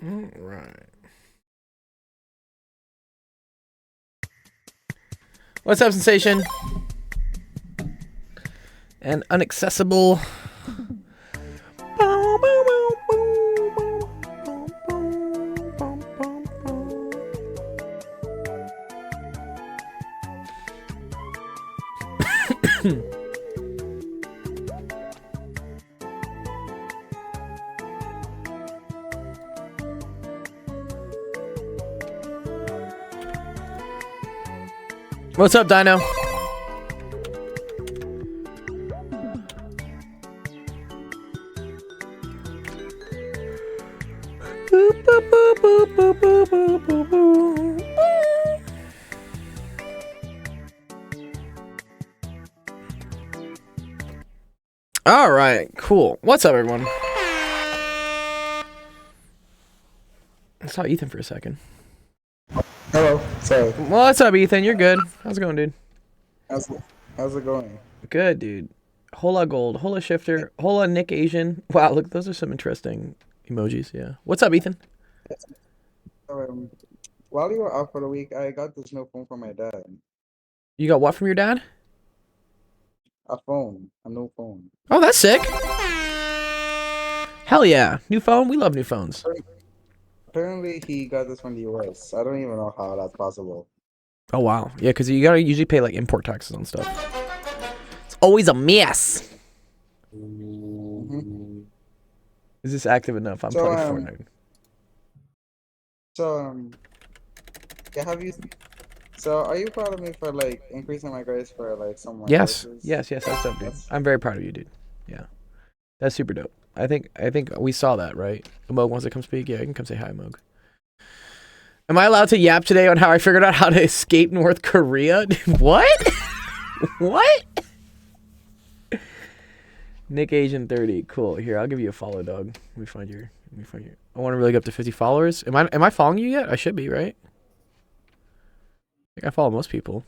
All right. What's up, Sensation? And Unaccessible. What's up, Dino? All right, cool. What's up, everyone? I saw Ethan for a second. Hello. Sorry. What's up, Ethan? You're good. How's it going, dude? How's it going? Good, dude. Hola Gold, Hola Shifter, Hola Nick Asian. Wow, look, those are some interesting emojis. Yeah. What's up, Ethan? Um, while you were out for the week, I got this new phone from my dad. You got what from your dad? A new phone. Oh, that's sick. Hell yeah. New phone? We love new phones. Apparently, he got this from the US. I don't even know how that's possible. Oh, wow. Yeah, because you gotta usually pay like import taxes on stuff. It's always a mess. Hmm. Is this active enough? I'm So, playing um, Fortnite. so, yeah, so are you proud of me for like increasing my grades for like some of my Yes. courses? Yes, yes, that's dope, dude. That's I'm very proud of you, dude. Yeah. That's super dope. I think we saw that, right? Moog wants to come speak. Yeah, you can come say hi, Moog. Am I allowed to yap today on how I figured out how to escape North Korea? What? What? Nick Asian 30. Cool. Here, I'll give you a follow, dog. Let me find your. I want to really get up to 50 followers. Am I following you yet? I should be, right? I think I follow most people.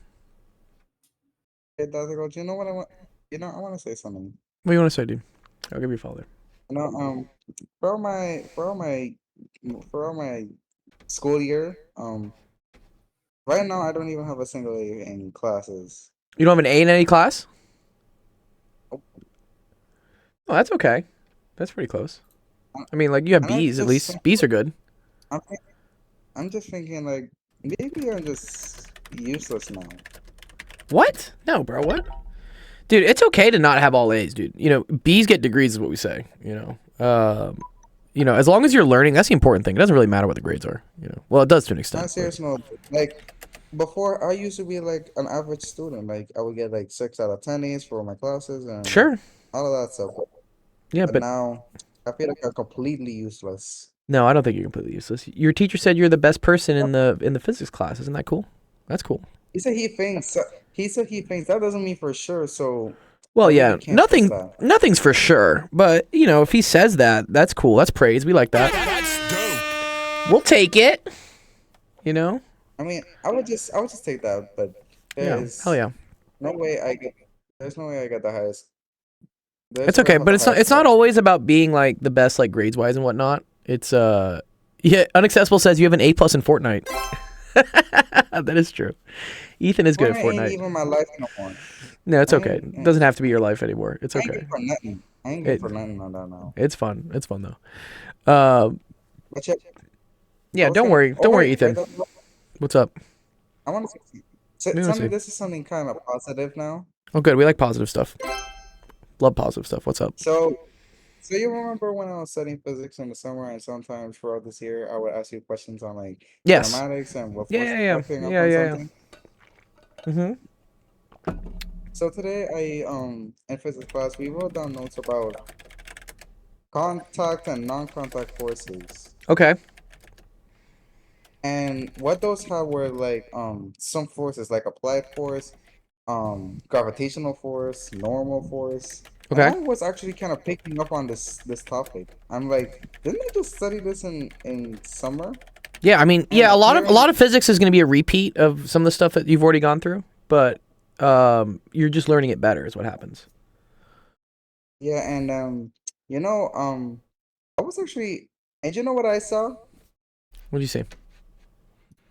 it. Does it go? Do you know what I want? I want to say something. What do you want to say, dude? I'll give you a follow. You know, for all my for all my school year, right now I don't even have a single A in classes. You don't have an A in any class? Oh, Oh, that's okay. That's pretty close. I mean, like, you have and I'm B's at just least. B's are good. I'm think- I'm just thinking like maybe I'm just useless now. What? No, bro. What? Dude, it's okay to not have all A's, dude. You know, B's get degrees is what we say. As long as you're learning, that's the important thing. It doesn't really matter what the grades are. Well, it does to an extent. Not serious, no. Like before, I used to be like an average student. Like I would get like 6 out of 10 A's for my classes and Sure. all of that stuff. Yeah, But but now I feel like I'm completely useless. no, I don't think you're completely useless. Your teacher said you're the best person in the physics class. Isn't that cool? That's cool. He said he thinks. He said he thinks. That doesn't mean for sure. So I Well, really yeah, can't test that. nothing's for sure, but if he says that, that's cool. That's praise. We like that. That's dope. We'll take it. You know? I mean, I would just take that. But Yeah. Hell there's yeah. no way I get. There's no way I get the highest. There's It's no way okay, I'm not but the it's not. highest It's not score. always about being like the best, like grades wise and whatnot. It's Yeah. Unaccessible says you have an A plus in Fortnite. That is true. Ethan is good at Fortnite ain't Fortnite. even my life no more. No, it's I okay. ain't. It doesn't have to be your life anymore. It's I ain't okay. good for nothing. I ain't good It for nothing on that now. it's fun. It's fun though. But yeah, I Yeah. was Don't gonna. worry. Oh Don't worry, wait, Ethan. What's up? I want to say We want to something. see. This is something kind of positive now. Oh, good. We like positive stuff. Love positive stuff. What's up? So, so you remember when I was studying physics in the summer, and sometimes throughout this year, I would ask you questions on like Yes. kinematics and what Yeah. forces Yeah. Yeah. are acting Yeah. upon Yeah. something. Yeah. Mm-hmm. So today, in physics class, we wrote down notes about contact and non-contact forces. Okay. And what those have were like some forces like applied force, gravitational force, normal force. And Okay. I was actually kind of picking up on this topic. I'm like, didn't I just study this in summer? Yeah, I mean, And yeah, a lot apparently, of physics is going to be a repeat of some of the stuff that you've already gone through, but you're just learning it better is what happens. yeah, and I was actually, and you know what I saw? What'd you say?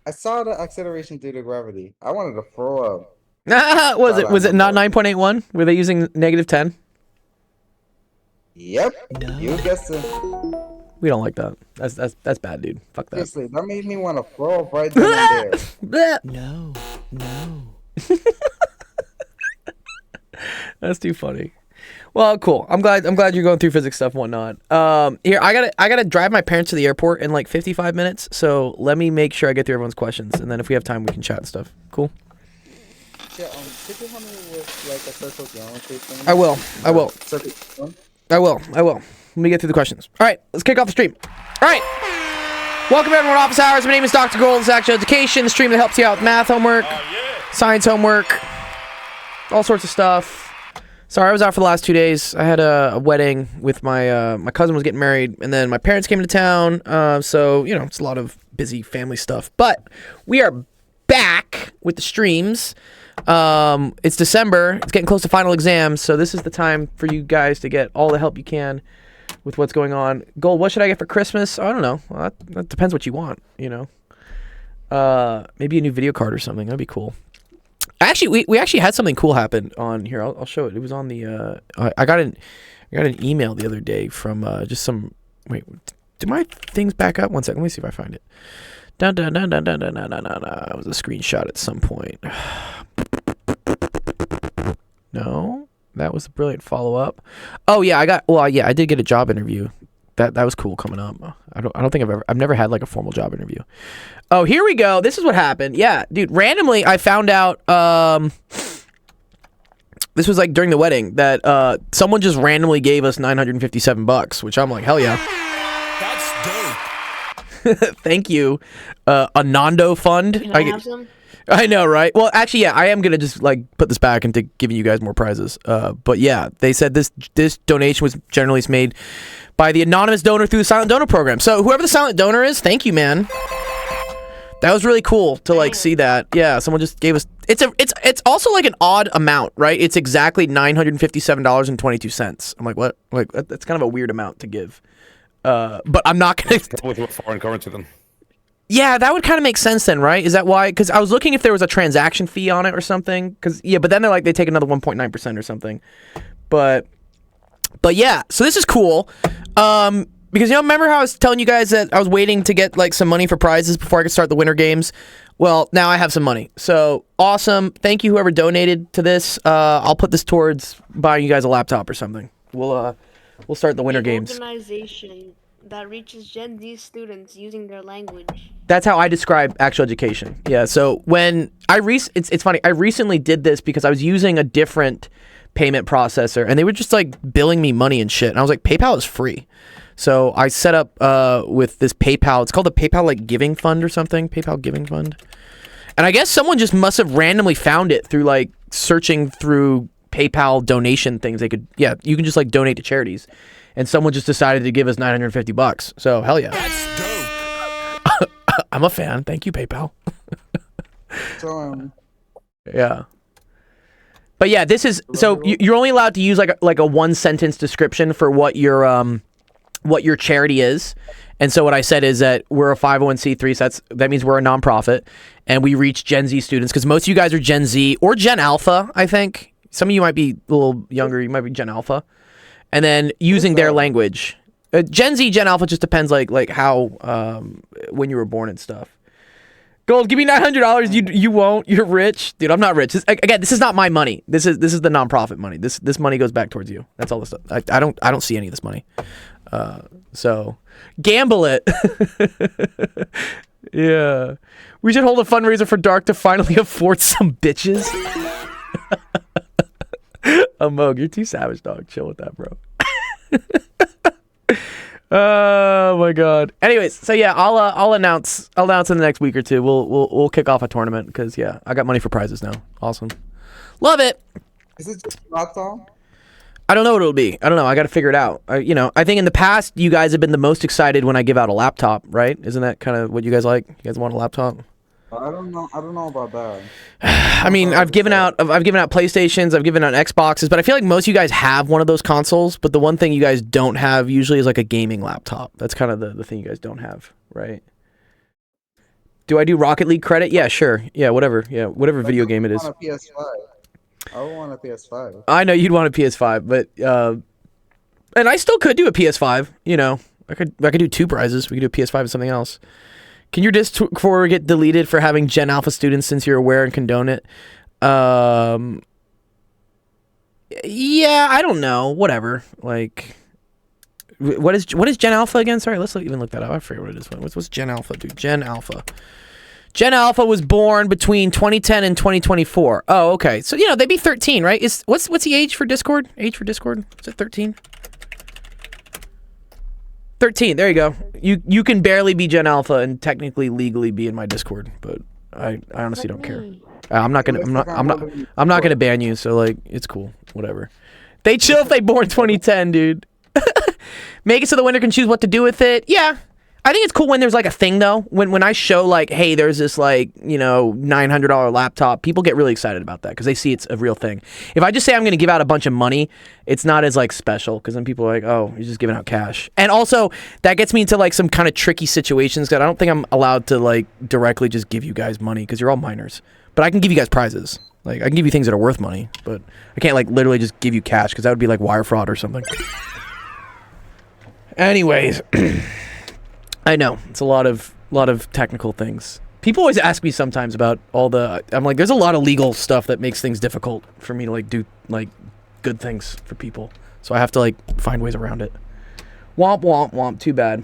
I saw the acceleration due to gravity. I wanted to throw up. Was it Thought I not remember. 9.81? Were they using -10? Yep. No. You guessed it. We don't like that. That's bad, dude. Fuck that. Seriously, that made me want to throw up right then and there. Bleh. No. No. That's too funny. Well, cool. I'm glad you're going through physics stuff and whatnot. Here, I gotta drive my parents to the airport in like 55 minutes. So let me make sure I get through everyone's questions, and then if we have time, we can chat and stuff. Cool. Yeah, could you help me with like a circle geometry thing? I will. Circle one? I will. Let me get through the questions. All right, let's kick off the stream. All right. Welcome everyone to Office Hours. My name is Dr. Gold. This is Actual Education, the stream that helps you out with math homework, science homework, all sorts of stuff. Sorry, I was out for the last 2 days. I had a wedding with my my cousin was getting married, and then my parents came to town. So you know, it's a lot of busy family stuff. But we are back with the streams. It's December. It's getting close to final exams, so this is the time for you guys to get all the help you can with what's going on. Gold, what should I get for Christmas? I don't know. Well, that depends what you want, you know. Maybe a new video card or something. That'd be cool. Actually, we actually had something cool happen on here. I'll show it. It was on the I got an email the other day from just some. Wait, did my things back up? One second. Let me see if I find it. Dun dun dun dun dun dun dun dun dun. It was a screenshot at some point. No, that was a brilliant follow up. Oh yeah, I did get a job interview. That was cool coming up. I don't think I've never had like a formal job interview. Oh, here we go. This is what happened. Yeah, dude, randomly I found out this was like during the wedding that someone just randomly gave us $957, which I'm like, hell yeah. That's dope. Thank you. Anando Fund. Can I have some? I know, right? Well, actually, yeah, I am gonna just like put this back into giving you guys more prizes. But yeah, they said this donation was generally made by the anonymous donor through the silent donor program. So whoever the silent donor is, thank you, man. That was really cool to like see that. Yeah, someone just gave us. It's also like an odd amount, right? It's exactly $957.22. I'm like, what? Like that's kind of a weird amount to give. But I'm not gonna. With what foreign currency then? Yeah, that would kind of make sense then, right? Is that why? Because I was looking if there was a transaction fee on it or something. Because yeah, but then they're like they take another 1.9% or something. But yeah, so this is cool. Because you know, remember how I was telling you guys that I was waiting to get like some money for prizes before I could start the winter games? Well, now I have some money. So awesome! Thank you whoever donated to this. I'll put this towards buying you guys a laptop or something. We'll start the winter games. Organization that reaches Gen Z students using their language. That's how I describe actual education. Yeah. So when it's funny. I recently did this because I was using a different payment processor, and they were just like billing me money and shit. And I was like, PayPal is free. So I set up with this PayPal. It's called the PayPal like Giving Fund or something. PayPal Giving Fund. And I guess someone just must have randomly found it through like searching through PayPal donation things. They could, yeah, you can just like donate to charities. And someone just decided to give us $950. So hell yeah. That's dope. I'm a fan. Thank you, PayPal. So Yeah. But yeah, this is so you're only allowed to use like a one sentence description for what your charity is. And so what I said is that we're a 501c3, so that means we're a nonprofit, and we reach Gen Z students because most of you guys are Gen Z or Gen Alpha, I think. Some of you might be a little younger. You might be Gen Alpha, and then using their language. Gen Z, Gen Alpha just depends like how when you were born and stuff. Gold, give me $900. You won't. You're rich, dude. I'm not rich. Again, this is not my money. This is the nonprofit money. This money goes back towards you. That's all this stuff. I don't see any of this money. So gamble it. Yeah, we should hold a fundraiser for Dark to finally afford some bitches. Moog, you're too savage, dog. Chill with that, bro. Oh my god. Anyways, so yeah, I'll announce in the next week or two. We'll kick off a tournament because yeah, I got money for prizes now. Awesome, love it. is it just laptop? I don't know what it'll be. I don't know. I got to figure it out. I think in the past you guys have been the most excited when I give out a laptop, right? Isn't that kind of what you guys like? You guys want a laptop? I don't know about that. I mean, I've given out PlayStations, I've given out Xboxes, but I feel like most of you guys have one of those consoles. But the one thing you guys don't have usually is like a gaming laptop. That's kind of the thing you guys don't have, right? Do I do Rocket League credit? Yeah, sure. Yeah, whatever. Yeah, whatever Like, video I game it would is. want a PS5. I would want a PS5. I know you'd want a PS5, but and I still could do a PS5. You know, I could do two prizes. We could do a PS5 and something else. Can your Discord get deleted for having Gen Alpha students since you're aware and condone it? Yeah, I don't know. Whatever. Like, what is Gen Alpha again? Sorry, let's even look that up. I forget what it is. What's Gen Alpha, dude? Gen Alpha. Gen Alpha was born between 2010 and 2024. Oh, okay. So you know they'd be 13, right? What's the age for Discord? Age for Discord? Is it 13? 13. There you go. You can barely be Gen Alpha and technically legally be in my Discord, but I honestly don't care. I'm not gonna ban you. So like, it's cool. Whatever. They chill if they born 2010, dude. Make it so the winner can choose what to do with it. Yeah. I think it's cool when there's like a thing though. When I show like, hey, there's this like, you know, $900 laptop, people get really excited about that because they see it's a real thing. If I just say I'm going to give out a bunch of money, it's not as like special because then people are like, oh, you're just giving out cash. And also that gets me into like some kind of tricky situations that I don't think I'm allowed to like directly just give you guys money because you're all minors. But I can give you guys prizes. Like I can give you things that are worth money, but I can't like literally just give you cash because that would be like wire fraud or something. Anyways. I know it's a lot of technical things. People always ask me sometimes about all the. I'm like, there's a lot of legal stuff that makes things difficult for me to like do like good things for people. So I have to like find ways around it. Womp womp womp. Too bad.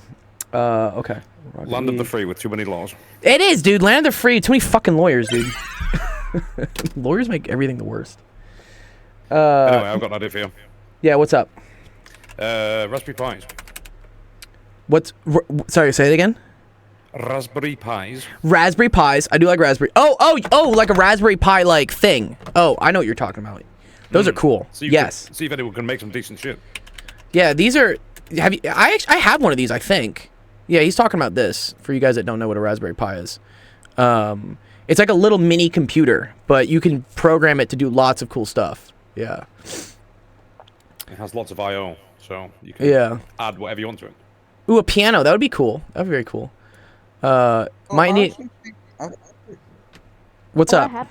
Okay. Land of the free with too many laws. It is, dude. Land of the free. Too many fucking lawyers, dude. Lawyers make everything the worst. Anyway, I've got an idea for you. Yeah. What's up? Raspberry Pis. Sorry, say it again. Raspberry Pis. Raspberry Pis. I do like raspberry. Oh, like a Raspberry Pi like thing. Oh, I know what you're talking about. Those are cool. Yes. See if anyone can make some decent shit. Yeah, these are. I have one of these. I think. Yeah, he's talking about this. For you guys that don't know what a Raspberry Pi is, it's like a little mini computer, but you can program it to do lots of cool stuff. Yeah. It has lots of I/O, so you can add whatever you want to it. Ooh, a piano. That would be cool. That would be very cool. Might need. What's up?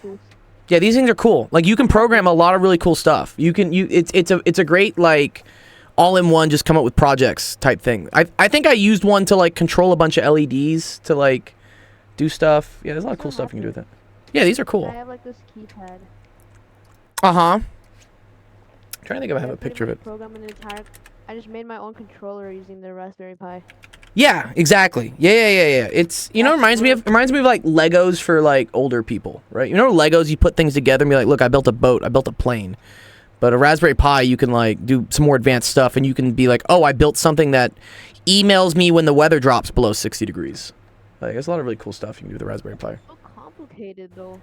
Yeah, these things are cool. Like you can program a lot of really cool stuff. It's a great like all-in-one just come up with projects type thing. I think I used one to like control a bunch of LEDs to like do stuff. Yeah, there's a lot of cool stuff you can do with it. Yeah, these are cool. I have like this keypad. I'm trying to think if I have a picture of it. I just made my own controller using the Raspberry Pi. Yeah, exactly. Yeah. It's it reminds me of like Legos for like older people, right? You know Legos, you put things together and be like, look, I built a boat, I built a plane. But a Raspberry Pi, you can like do some more advanced stuff and you can be like, oh, I built something that emails me when the weather drops below 60 degrees. Like there's a lot of really cool stuff you can do with the Raspberry Pi. So complicated though.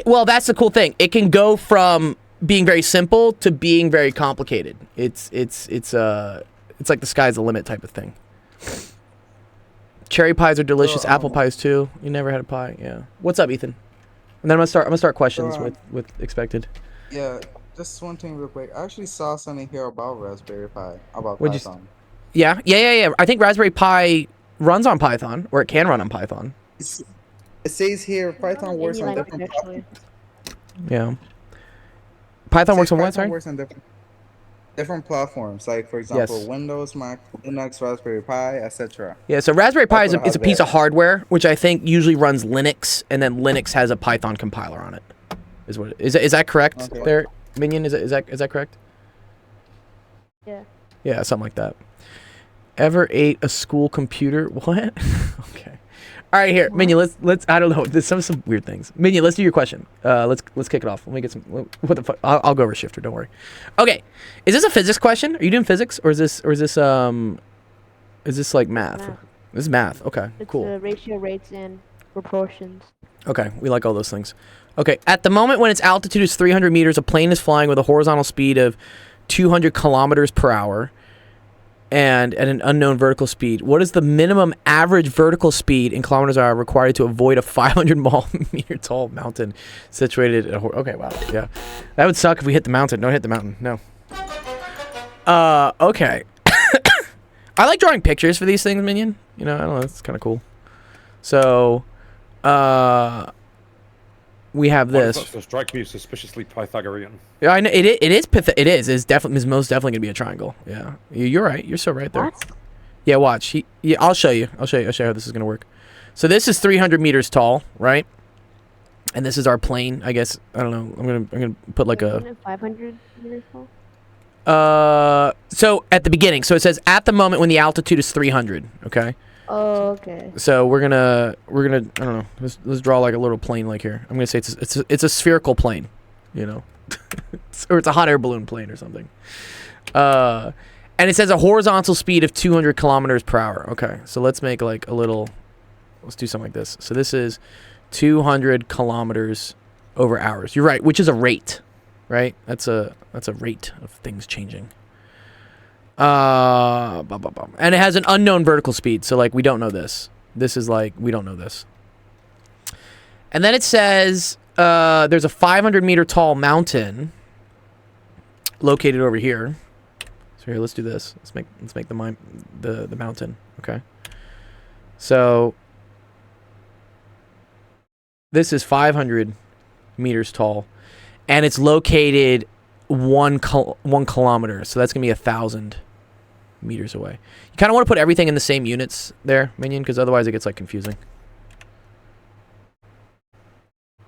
Well, that's the cool thing. It can go from being very simple to being very complicated. It's like the sky's the limit type of thing. Cherry pies are delicious. Apple pies too. You never had a pie, yeah. What's up, Ethan? And then I'm gonna start questions with expected. Yeah, just one thing real quick. I actually saw something here about Raspberry Pi, about What'd you Python. Yeah. I think Raspberry Pi runs on Python, or it can run on Python. It says here Python works on different platforms. Yeah. Python works on what? Sorry. Works on different platforms, like for example, Windows, Mac, Linux, Raspberry Pi, etc. Yeah, so Raspberry Pi is a piece of hardware, which I think usually runs Linux, and then Linux has a Python compiler on it. Is that correct? Okay. There, Minion, is that correct? Yeah. Yeah, something like that. Ever ate a school computer? What? Okay. All right, here, Minion. Let's. I don't know. There's some weird things. Minion, let's do your question. Let's kick it off. Let me get some. What the fuck? I'll go over Shifter. Don't worry. Okay. Is this a physics question? Are you doing physics, or is this like math? This is math. Okay. It's cool. Ratio, rates, and proportions. Okay, we like all those things. Okay. At the moment when its altitude is 300 meters, a plane is flying with a horizontal speed of 200 kilometers per hour. And at an unknown vertical speed, what is the minimum average vertical speed in kilometers per hour required to avoid a 500-meter tall mountain situated at okay, wow, yeah. That would suck if we hit the mountain. Don't hit the mountain, no. Okay. I like drawing pictures for these things, Minion. I don't know, it's kind of cool. So, we have Why does this. that still strike me as suspiciously Pythagorean. Yeah, I know it is it's definitely is most definitely gonna be a triangle. Yeah, you're right. You're so right there. What? Yeah, watch. Yeah, I'll show you. I'll show you how this is gonna work. So this is 300 meters tall, right? And this is our plane. I guess I don't know. I'm gonna put like a. Isn't it 500 meters tall? So at the beginning, so it says at the moment when the altitude is 300. Okay. Oh, okay. So we're gonna I don't know. Let's draw like a little plane like here. I'm gonna say it's a spherical plane, you know, or it's a hot air balloon plane or something. And it says a horizontal speed of 200 kilometers per hour. Okay, so let's make like a little. Let's do something like this. So this is 200 kilometers over hours. You're right, which is a rate, right? That's a rate of things changing. And it has an unknown vertical speed, so like we don't know this. This is like we don't know this. And then it says there's a 500 meter tall mountain located over here. So here, let's do this. Let's make the mountain. Okay. So this is 500 meters tall, and it's located 1 kilometer. So that's gonna be 1,000 meters away. You kind of want to put everything in the same units there, Minion, because otherwise it gets like confusing.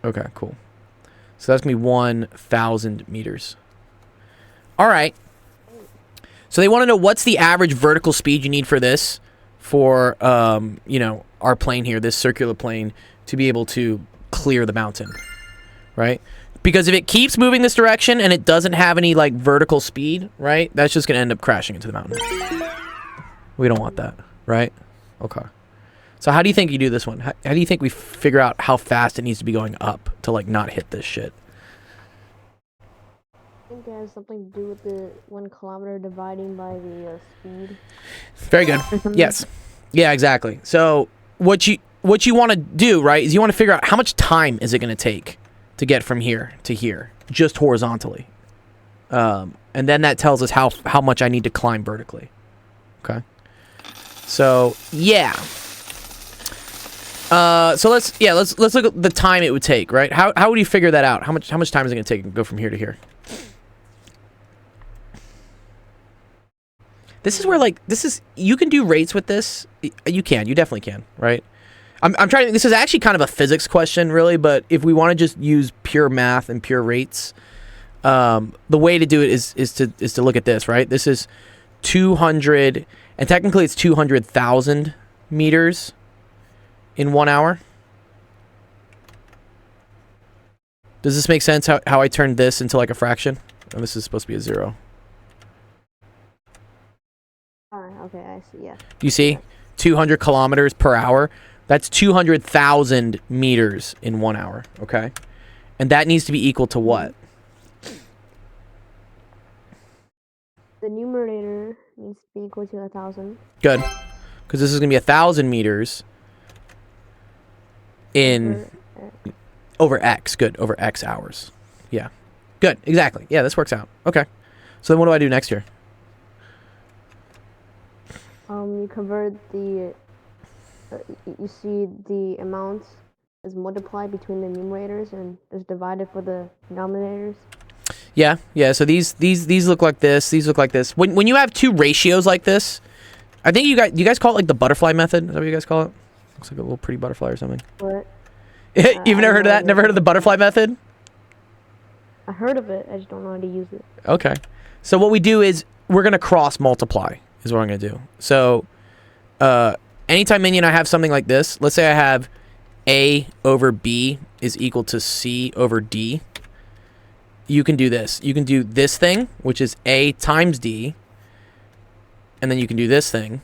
Okay, cool. So that's gonna be 1,000 meters. All right. So they want to know what's the average vertical speed you need for this, for you know, our plane here, this circular plane, to be able to clear the mountain, right? Because if it keeps moving this direction and it doesn't have any like vertical speed, right, that's just gonna end up crashing into the mountain. We don't want that, right? Okay. So how do you think you do this one? How do you think we figure out how fast it needs to be going up to like not hit this shit? I think it has something to do with the 1 kilometer dividing by the speed. Very good. Yes. Yeah, exactly. So what you want to do, right, is you want to figure out how much time is it going to take to get from here to here, just horizontally. And then that tells us how much I need to climb vertically. Okay. So yeah. So let's look at the time it would take, right? How would you figure that out? How much time is it going to take to go from here to here? This is where like you can do rates with this. You definitely can, right? I'm trying. This is actually kind of a physics question, really. But if we want to just use pure math and pure rates, the way to do it is to look at this, right? This is 200, and technically it's 200,000 meters in 1 hour. Does this make sense? How I turned this into like a fraction? Oh, this is supposed to be a 0. Okay, I see. Yeah. You see, 200 kilometers per hour. That's 200,000 meters in 1 hour, okay? And that needs to be equal to what? The numerator needs to be equal to 1,000. Good. Because this is going to be 1,000 meters in... Over X. Good. Over X hours. Yeah. Good. Exactly. Yeah, this works out. Okay. So then what do I do next here? You convert the... you see the amounts is multiplied between the numerators and is divided for the denominators. Yeah. So these look like this. These look like this. When you have two ratios like this, I think you guys call it like the butterfly method. Is that what you guys call it? Looks like a little pretty butterfly or something. What? You've never heard of that? Never heard of the butterfly method? I heard of it. I just don't know how to use it. Okay. So what we do is we're gonna cross multiply. Is what I'm gonna do. So, anytime Minion I have something like this, let's say I have A over B is equal to C over D. You can do this. You can do this thing, which is A times D, and then you can do this thing,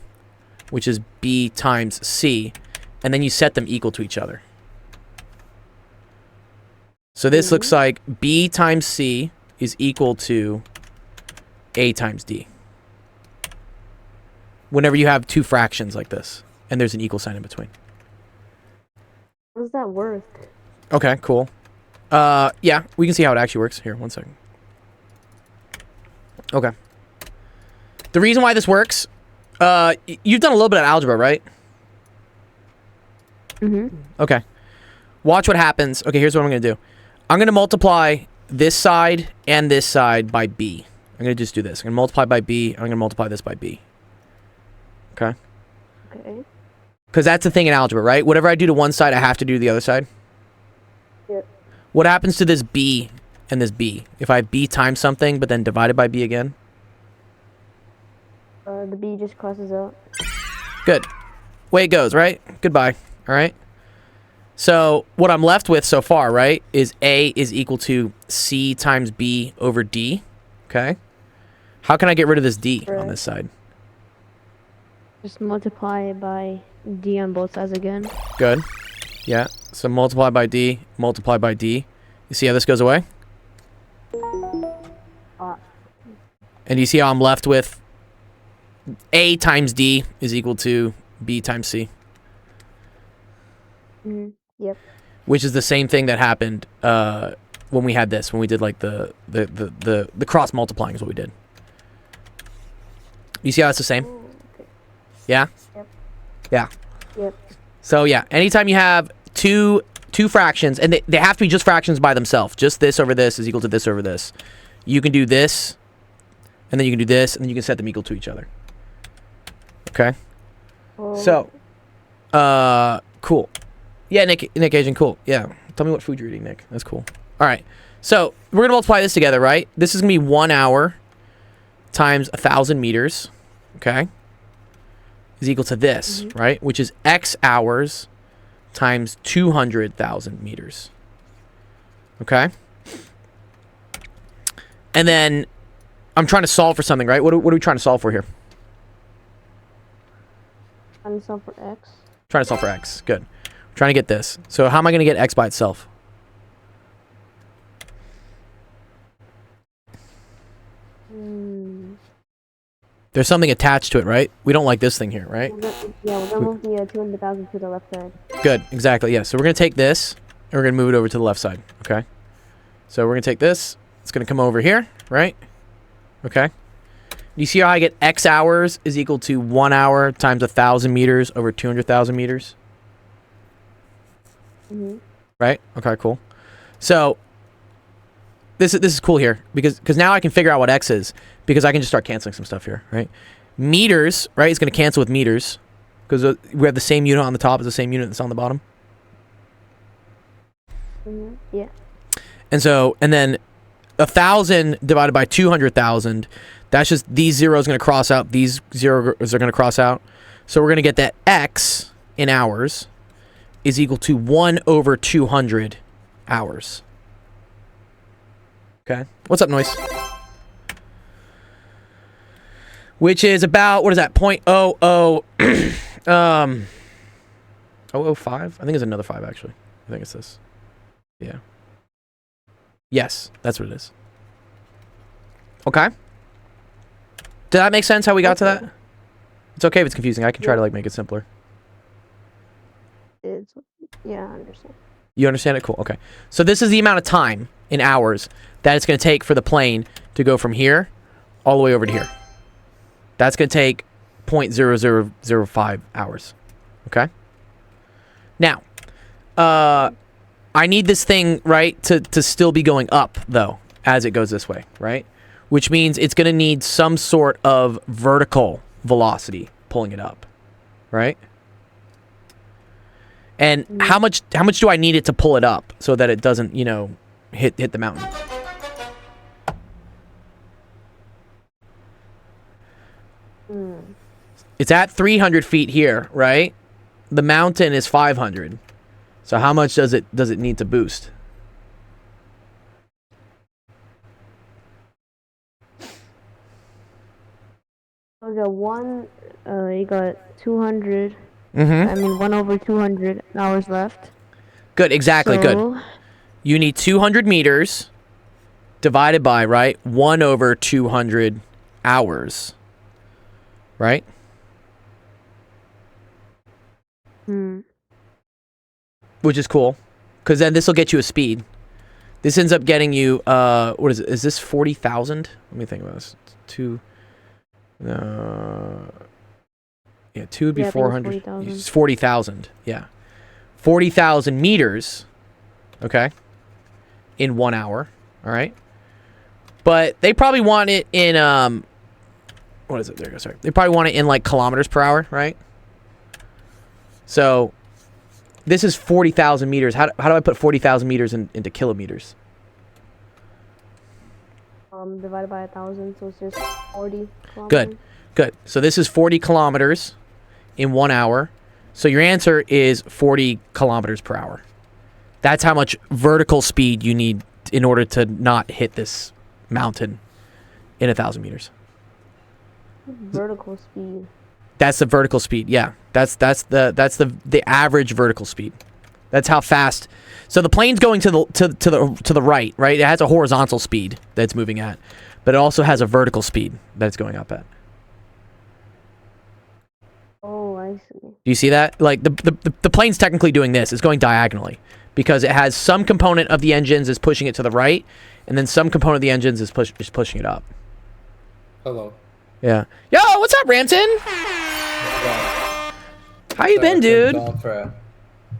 which is B times C, and then you set them equal to each other. So this looks like B times C is equal to A times D. Whenever you have two fractions like this, and there's an equal sign in between. How does that work? Okay, cool. Yeah, we can see how it actually works. Here, 1 second. Okay. The reason why this works, you've done a little bit of algebra, right? Mm-hmm. Okay. Watch what happens. Okay, here's what I'm going to do. I'm going to multiply this side and this side by b. I'm going to just do this. I'm going to multiply by b. I'm going to multiply this by b. Okay? Okay. Because that's the thing in algebra, right? Whatever I do to one side, I have to do to the other side. Yep. What happens to this b and this b? If I have b times something, but then divided by b again? The b just crosses out. Good. Way it goes, right? Goodbye. All right? So what I'm left with so far, right, is a is equal to c times b over d. Okay? How can I get rid of this d on this side? Just multiply it by d on both sides again. Good. Yeah. So multiply by d, multiply by d. You see how this goes away? And you see how I'm left with a times d is equal to b times c. Yep. Which is the same thing that happened when we had this, when we did like the cross multiplying is what we did. You see how it's the same? Oh, okay. Yeah? Yep. Yeah. Yep. So yeah, anytime you have two fractions, and they have to be just fractions by themselves, just this over this is equal to this over this, you can do this, and then you can do this, and then you can set them equal to each other. Okay? So, cool. Yeah, Nick Asian, cool. Yeah. Tell me what food you're eating, Nick. That's cool. All right. So, we're going to multiply this together, right? This is going to be 1 hour times 1,000 meters, okay, is equal to this, right? Which is x hours times 200,000 meters, okay? And then I'm trying to solve for something, right? What are we trying to solve for here? Trying to solve for x. Trying to solve for x. Good. We're trying to get this. So how am I going to get x by itself? There's something attached to it, right? We don't like this thing here, right? We're gonna move the 200,000 to the left side. Good, exactly, yeah. So we're going to take this, and we're going to move it over to the left side, okay? So we're going to take this. It's going to come over here, right? Okay. You see how I get x hours is equal to 1 hour times 1,000 meters over 200,000 meters? Right? Okay, cool. So this is cool here because now I can figure out what x is because I can just start canceling some stuff here, right? Meters, right, is going to cancel with meters because we have the same unit on the top as the same unit that's on the bottom. Yeah. And then 1,000 divided by 200,000, that's just these zeros going to cross out, these zeros are going to cross out. So we're going to get that x in hours is equal to 1 over 200 hours. Okay. What's up, Noise? Which is about, what is that, 0.00, 005? I think it's another 5, actually. I think it's this. Yeah. Yes, that's what it is. Okay. Did that make sense how we got to that? It's okay if it's confusing. I can try to, like, make it simpler. Yeah, I understand. You understand it? Cool. Okay. So this is the amount of time in hours that it's going to take for the plane to go from here all the way over to here. That's going to take 0.0005 hours. Okay? Now, I need this thing, right, to still be going up, though, as it goes this way, right? Which means it's going to need some sort of vertical velocity pulling it up, right? And how much do I need it to pull it up so that it doesn't, you know, hit the mountain? It's at 300 feet here, right? The mountain is 500. So how much does it need to boost? So the one, you got 200. Mm-hmm. I mean, 1 over 200 hours left. Good, exactly, So, good. You need 200 meters divided by, right, 1 over 200 hours. Right? Which is cool. Because then this will get you a speed. This ends up getting you, what is it? Is this 40,000? Let me think about this. 2 would be 400. 40,000. It's 40,000. Yeah. 40,000 meters okay, in 1 hour, all right? But they probably want it in, what is it? There you go, sorry. They probably want it in, like, kilometers per hour, right? So, this is 40,000 meters. How do I put 40,000 meters into kilometers? Divided by 1,000, so it's just 40 kilometers. Good, good. So this is 40 kilometers in 1 hour. So your answer is 40 kilometers per hour. That's how much vertical speed you need in order to not hit this mountain in 1,000 meters. Vertical speed. That's the vertical speed. Yeah, that's the average vertical speed. That's how fast. So the plane's going to the right, right? It has a horizontal speed that it's moving at, but it also has a vertical speed that it's going up at. Oh, I see. Do you see that? Like the plane's technically doing this. It's going diagonally because it has some component of the engines is pushing it to the right, and then some component of the engines is pushing it up. Hello. Yeah. Yo, what's up, Rampton? How you been, dude? Gone for a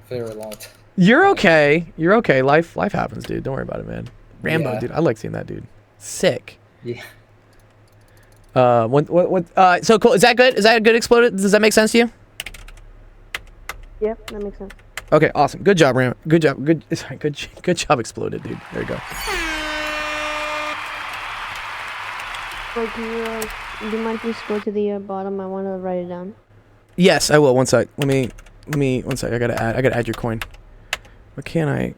very long time. You're okay. You're okay. Life happens, dude. Don't worry about it, man. Rambo, Yeah. dude. I like seeing that dude. Sick. Yeah. So cool. Is that good? Is that a good exploded? Does that make sense to you? Yep, that makes sense. Okay, awesome. Good job, Ram. Good job. Good job, exploded, dude. There you go. Wait, can you, do you mind if you just go to the bottom? I want to write it down. Yes, I will. One sec. Let me 1 sec. I gotta add your coin. What can I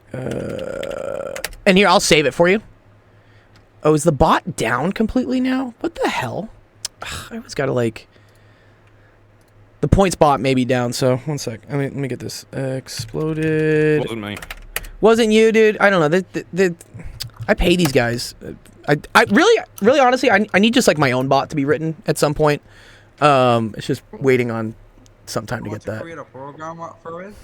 and here, I'll save it for you. Oh, is the bot down completely now? What the hell? Ugh, I always gotta like the points bot may be down, so 1 sec. Let me get this. Exploded. Wasn't me. Wasn't you, dude? I don't know. I pay these guys. I really honestly I need just like my own bot to be written at some point. It's just waiting on some time to get that. Create a program for it?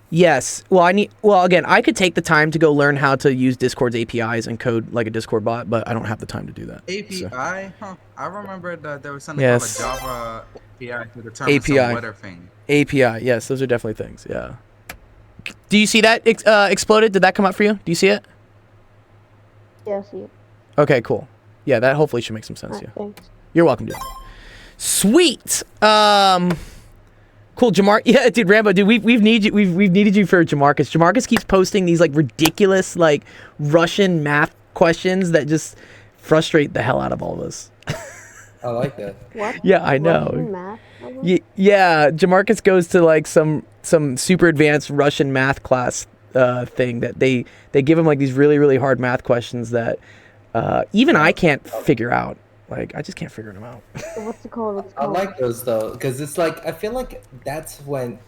Yes. Well, again, I could take the time to go learn how to use Discord's APIs and code like a Discord bot, but I don't have the time to do that. API? So. Huh. I remember that there was something Yes. called a Java API to determine API. some weather thing. API. Yes, those are definitely things. Yeah. Do you see that exploded? Did that come up for you? Do you see it? Yeah, I see it. Okay, cool. Yeah, that hopefully should make some sense. Alright, Yeah. thanks. You're welcome, dude. Sweet. Cool, Jamar. Yeah, dude, Rambo, dude, we've needed you for Jamarcus. Jamarcus keeps posting these like ridiculous like Russian math questions that just frustrate the hell out of all of us. I like that. What? Yeah, I know. Russian math? Yeah, Jamarcus goes to like some super advanced Russian math class thing that they give him like these really hard math questions that even I can't figure out. Like I just can't figure them out. What's it called? I like those though, because it's like I feel like that's when,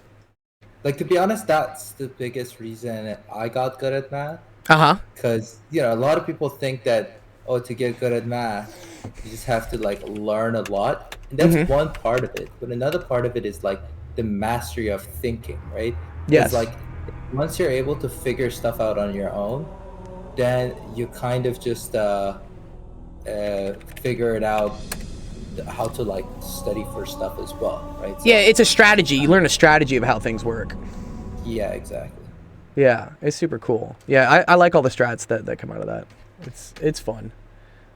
like to be honest, that's the biggest reason I got good at math. Because a lot of people think that to get good at math, you just have to like learn a lot, and that's one part of it. But another part of it is like the mastery of thinking, right? Yes. Like once you're able to figure stuff out on your own, then you kind of just figure it out how to like study for stuff as well, right? So, Yeah, it's a strategy. You learn a strategy of how things work. yeah, exactly. Yeah, it's super cool. Yeah, I like all the strats that come out of that. It's fun.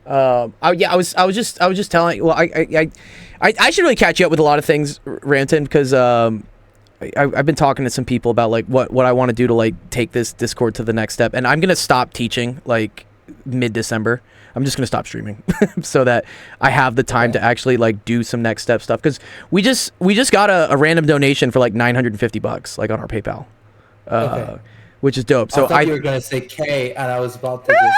I was just telling. Well, I should really catch you up with a lot of things, Ranton, because I've been talking to some people about like what I want to do to like take this Discord to the next step, and I'm gonna stop teaching like mid-December. I'm just gonna stop streaming so that I have the time to actually like do some next step stuff, because we just got a random donation for like $950 like on our PayPal, which is dope. So I thought you were gonna say K, and I was about to just.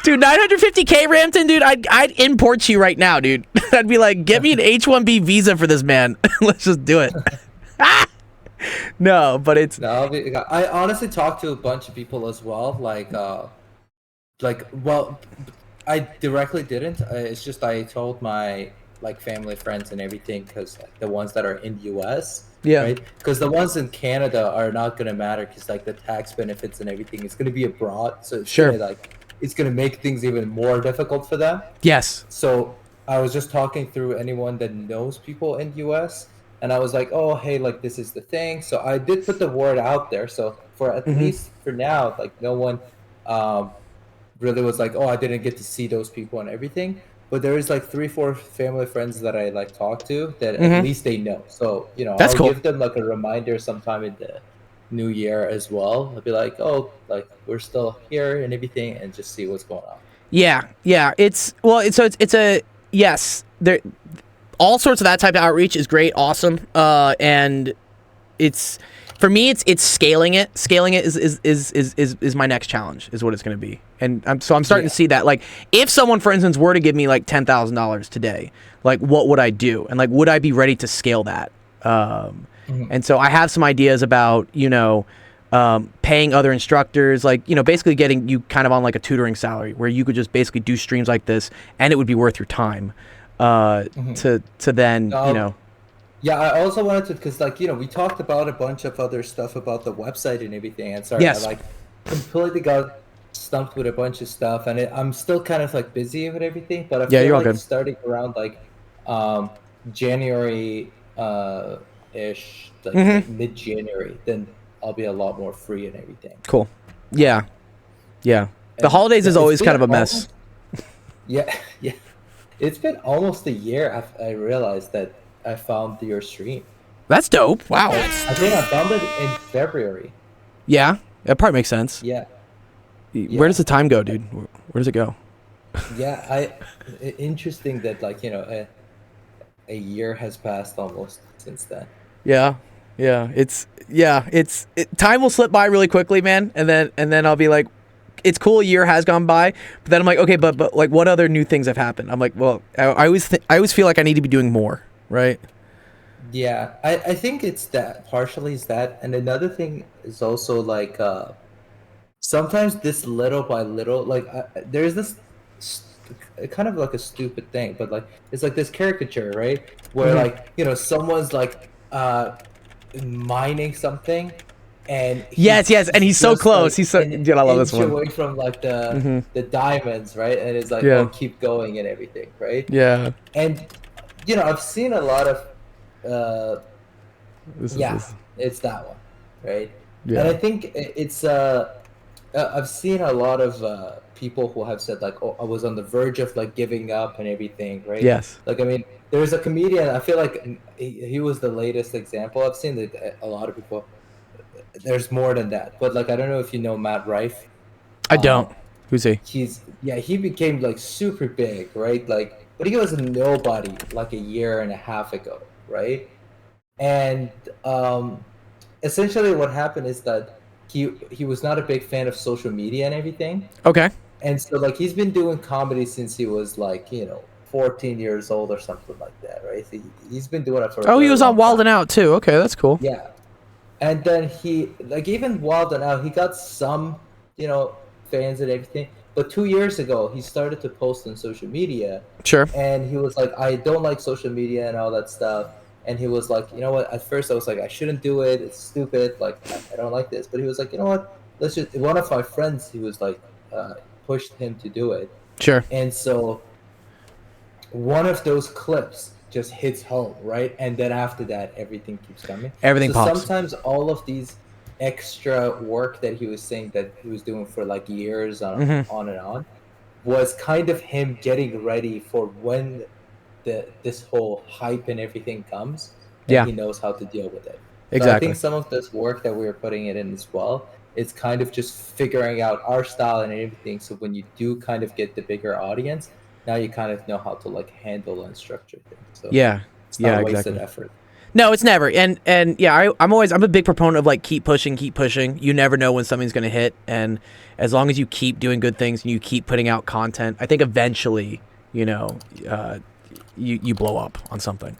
Dude, 950K, Rampton, dude, I'd import you right now, dude. I'd be like, get me an H-1B visa for this man. Let's just do it. No, but it's No, I honestly talked to a bunch of people as well. Well, I directly didn't. It's just I told my like family, friends, and everything, because the ones that are in the U.S. Yeah. Right? Because the ones in Canada are not gonna matter, because like the tax benefits and everything is gonna be abroad, so it's gonna, it's gonna make things even more difficult for them. Yes. So I was just talking through anyone that knows people in the US, and I was like, oh, hey, like this is the thing. So I did put the word out there. So for at least for now, like no one really was like, oh, I didn't get to see those people and everything. But there is like 3-4 family friends that I like talk to that at least they know. So That's I'll cool. give them like a reminder sometime in the new year as well. I'll be like, oh, like we're still here and everything, and just see what's going on. Yeah. It's a yes. There, all sorts of that type of outreach is great, awesome. And it's for me, it's scaling it. Scaling it is my next challenge. Is what it's going to be. And I'm starting to see that. Like, if someone, for instance, were to give me like $10,000 today, like, what would I do? And like, would I be ready to scale that? And so I have some ideas about, paying other instructors, like, basically getting you kind of on like a tutoring salary where you could just basically do streams like this and it would be worth your time to then, Yeah, I also wanted to, because like, we talked about a bunch of other stuff about the website and everything. And sorry, Yes. I like completely got stumped with a bunch of stuff, and I'm still kind of like busy with everything, but I feel you're all like good. starting around like January ish, like mid-January, then I'll be a lot more free and everything. Cool. Yeah. The And holidays is it's always been kind of a mess. Yeah. It's been almost a year I realized that I found your stream. That's dope. Wow. I think I found it in February. Yeah, that probably makes sense. Yeah. Where does the time go, dude? Where does it go? Yeah, interesting that like, a year has passed almost since then. Yeah. Time will slip by really quickly, man. And then I'll be like, it's cool. A year has gone by, but then I'm like, okay, but like, what other new things have happened? I'm like, well, I always feel like I need to be doing more, right? Yeah, I think it's that, partially is that, and another thing is also like sometimes this little by little, like there's this kind of like a stupid thing, but like it's like this caricature, right? Where like someone's like mining something, and yes, and he's so close. Like, he's so. Dude, I love this one. Away from like the diamonds, right? And it's like, Yeah. oh, keep going and everything, right? Yeah. And I've seen a lot of. This It's that one, right? Yeah. And I think it's I've seen a lot of people who have said like, oh, I was on the verge of like giving up and everything, right? Yes. Like, I mean, there's a comedian, I feel like he was the latest example. I've seen that a lot of people, there's more than that, but like, I don't know if you know Matt Rife. I don't. Who's he? He became like super big, right? Like, but he was a nobody like a year and a half ago, right? And essentially what happened is that he was not a big fan of social media and everything. Okay. And so like he's been doing comedy since he was like 14 years old or something like that, right? So he's been doing it for he was on Wild 'N Out too. Okay, that's cool. Yeah. And then he like even Wild 'N Out, he got some fans and everything, but 2 years ago he started to post on social media. Sure. And he was like, I don't like social media and all that stuff. And he was like, you know what? At first I was like, I shouldn't do it. It's stupid. Like, I don't like this. But he was like, you know what? Let's just. One of my friends, he was like, pushed him to do it. Sure. And so, one of those clips just hits home, right? And then after that, everything keeps coming. Everything pops. Sometimes all of these extra work that he was saying that he was doing for like years on and on was kind of him getting ready for when this whole hype and everything comes, and Yeah. he knows how to deal with it. Exactly. So I think some of this work that we're putting it in as well, it's kind of just figuring out our style and everything. So when you do kind of get the bigger audience, now you kind of know how to like handle and structure things. So Yeah. it's not wasted Exactly. effort. No, it's never. And yeah, I'm a big proponent of like keep pushing. You never know when something's going to hit, and as long as you keep doing good things and you keep putting out content, I think eventually, you blow up on something.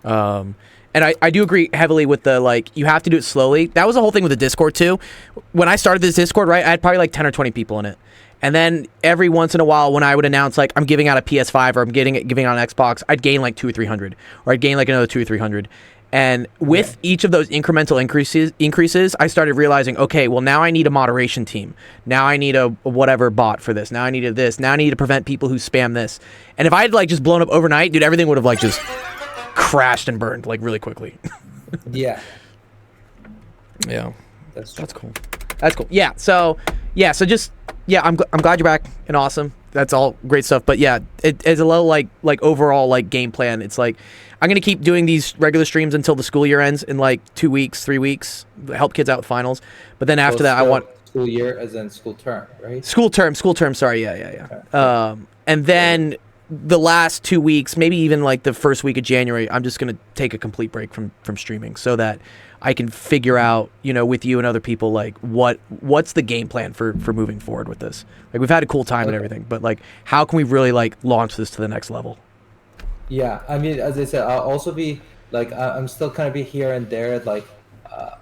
And I do agree heavily with the, like, you have to do it slowly. That was the whole thing with the Discord too. When I started this Discord, right, I had probably like 10 or 20 people in it. And then every once in a while, when I would announce like I'm giving out a PS5 or I'm giving out an Xbox, I'd gain like 200 or 300, or I'd gain like another 200 or 300. And with each of those incremental increases, I started realizing, okay, well now I need a moderation team. Now I need a whatever bot for this. Now I need this. Now I need to prevent people who spam this. And if I had like just blown up overnight, dude, everything would have like just crashed and burned like really quickly. Yeah. Yeah. That's true. That's cool. That's cool. Yeah. So just I'm glad you're back and awesome. That's all great stuff. But yeah, it's a little like overall like game plan. It's like I'm gonna keep doing these regular streams until the school year ends in like 2 weeks, 3 weeks. Help kids out with finals. But then after that, I want school year as in school term, right? School term. Sorry. Yeah. Okay. And then the last 2 weeks, maybe even like the first week of January, I'm just gonna take a complete break from streaming so that I can figure out, with you and other people, like what's the game plan for moving forward with this. Like we've had a cool time and everything, but like how can we really like launch this to the next level? Yeah, I mean, as I said, I'll also be like I'm still kind of be here and there. Like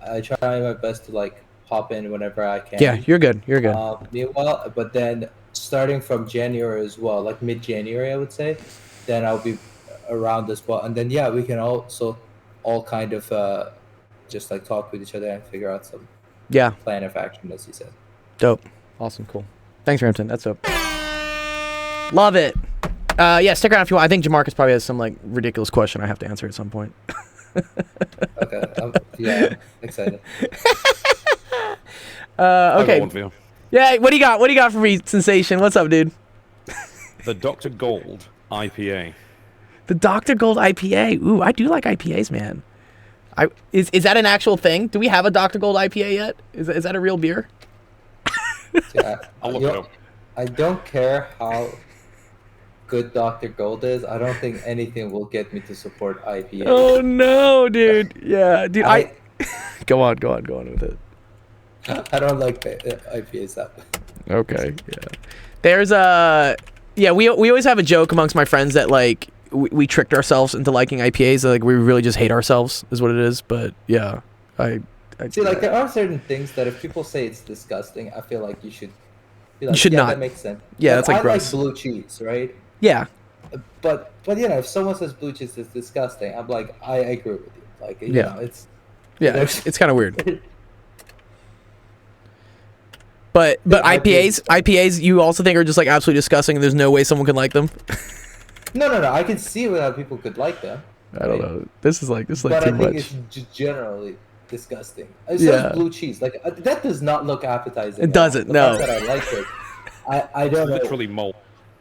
I try my best to like hop in whenever I can. Yeah, you're good. Meanwhile, but then starting from January as well, like mid-January, I would say, then I'll be around as well. And then we can also all kind of just like talk with each other and figure out some plan of action, as you said. Dope. Awesome. Cool. Thanks, Rampton. That's dope. Love it. Stick around if you want. I think Jamarcus probably has some like ridiculous question I have to answer at some point. Okay. Excited. Okay. Yeah, what do you got? What do you got for me, Sensation? What's up, dude? The Dr. Gold IPA. The Dr. Gold IPA. Ooh, I do like IPAs, man. Is that an actual thing? Do we have a Dr. Gold IPA yet? Is that a real beer? I'll look it up. I don't care how good Dr. Gold is. I don't think anything will get me to support IPA. Oh no, dude. Yeah, dude. Go on with it. I don't like the IPAs that much. Okay. Yeah. There's we always have a joke amongst my friends that like we tricked ourselves into liking IPAs. Like we really just hate ourselves is what it is. But yeah, I see. Like there are certain things that if people say it's disgusting, I feel like you should. Be like, you should not. That makes sense. Yeah, that's like I gross. like blue cheese, right? Yeah. But if someone says blue cheese is disgusting, I'm like I agree with you. Like you know, it's kind of weird. But IPAs you also think are just like absolutely disgusting and there's no way someone can like them? No. I can see how people could like them. I don't know. This is like but too I think much. it's generally disgusting. So blue cheese. Like that does not look appetizing. It doesn't. No. That I like it. I don't know. Literally mold.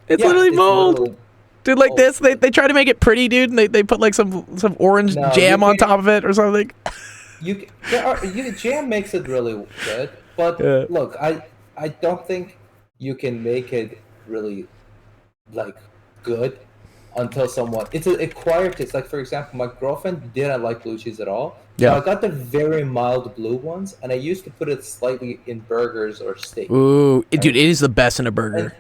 It's literally mold. Dude, like this, they try to make it pretty, dude, and they put like some orange jam on top of it or something. Jam makes it really good, but look, I don't think you can make it really like good until someone. It's an acquired taste. Like for example, my girlfriend didn't like blue cheese at all. Yeah. So I got the very mild blue ones, and I used to put it slightly in burgers or steak. Ooh, dude, it is the best in a burger.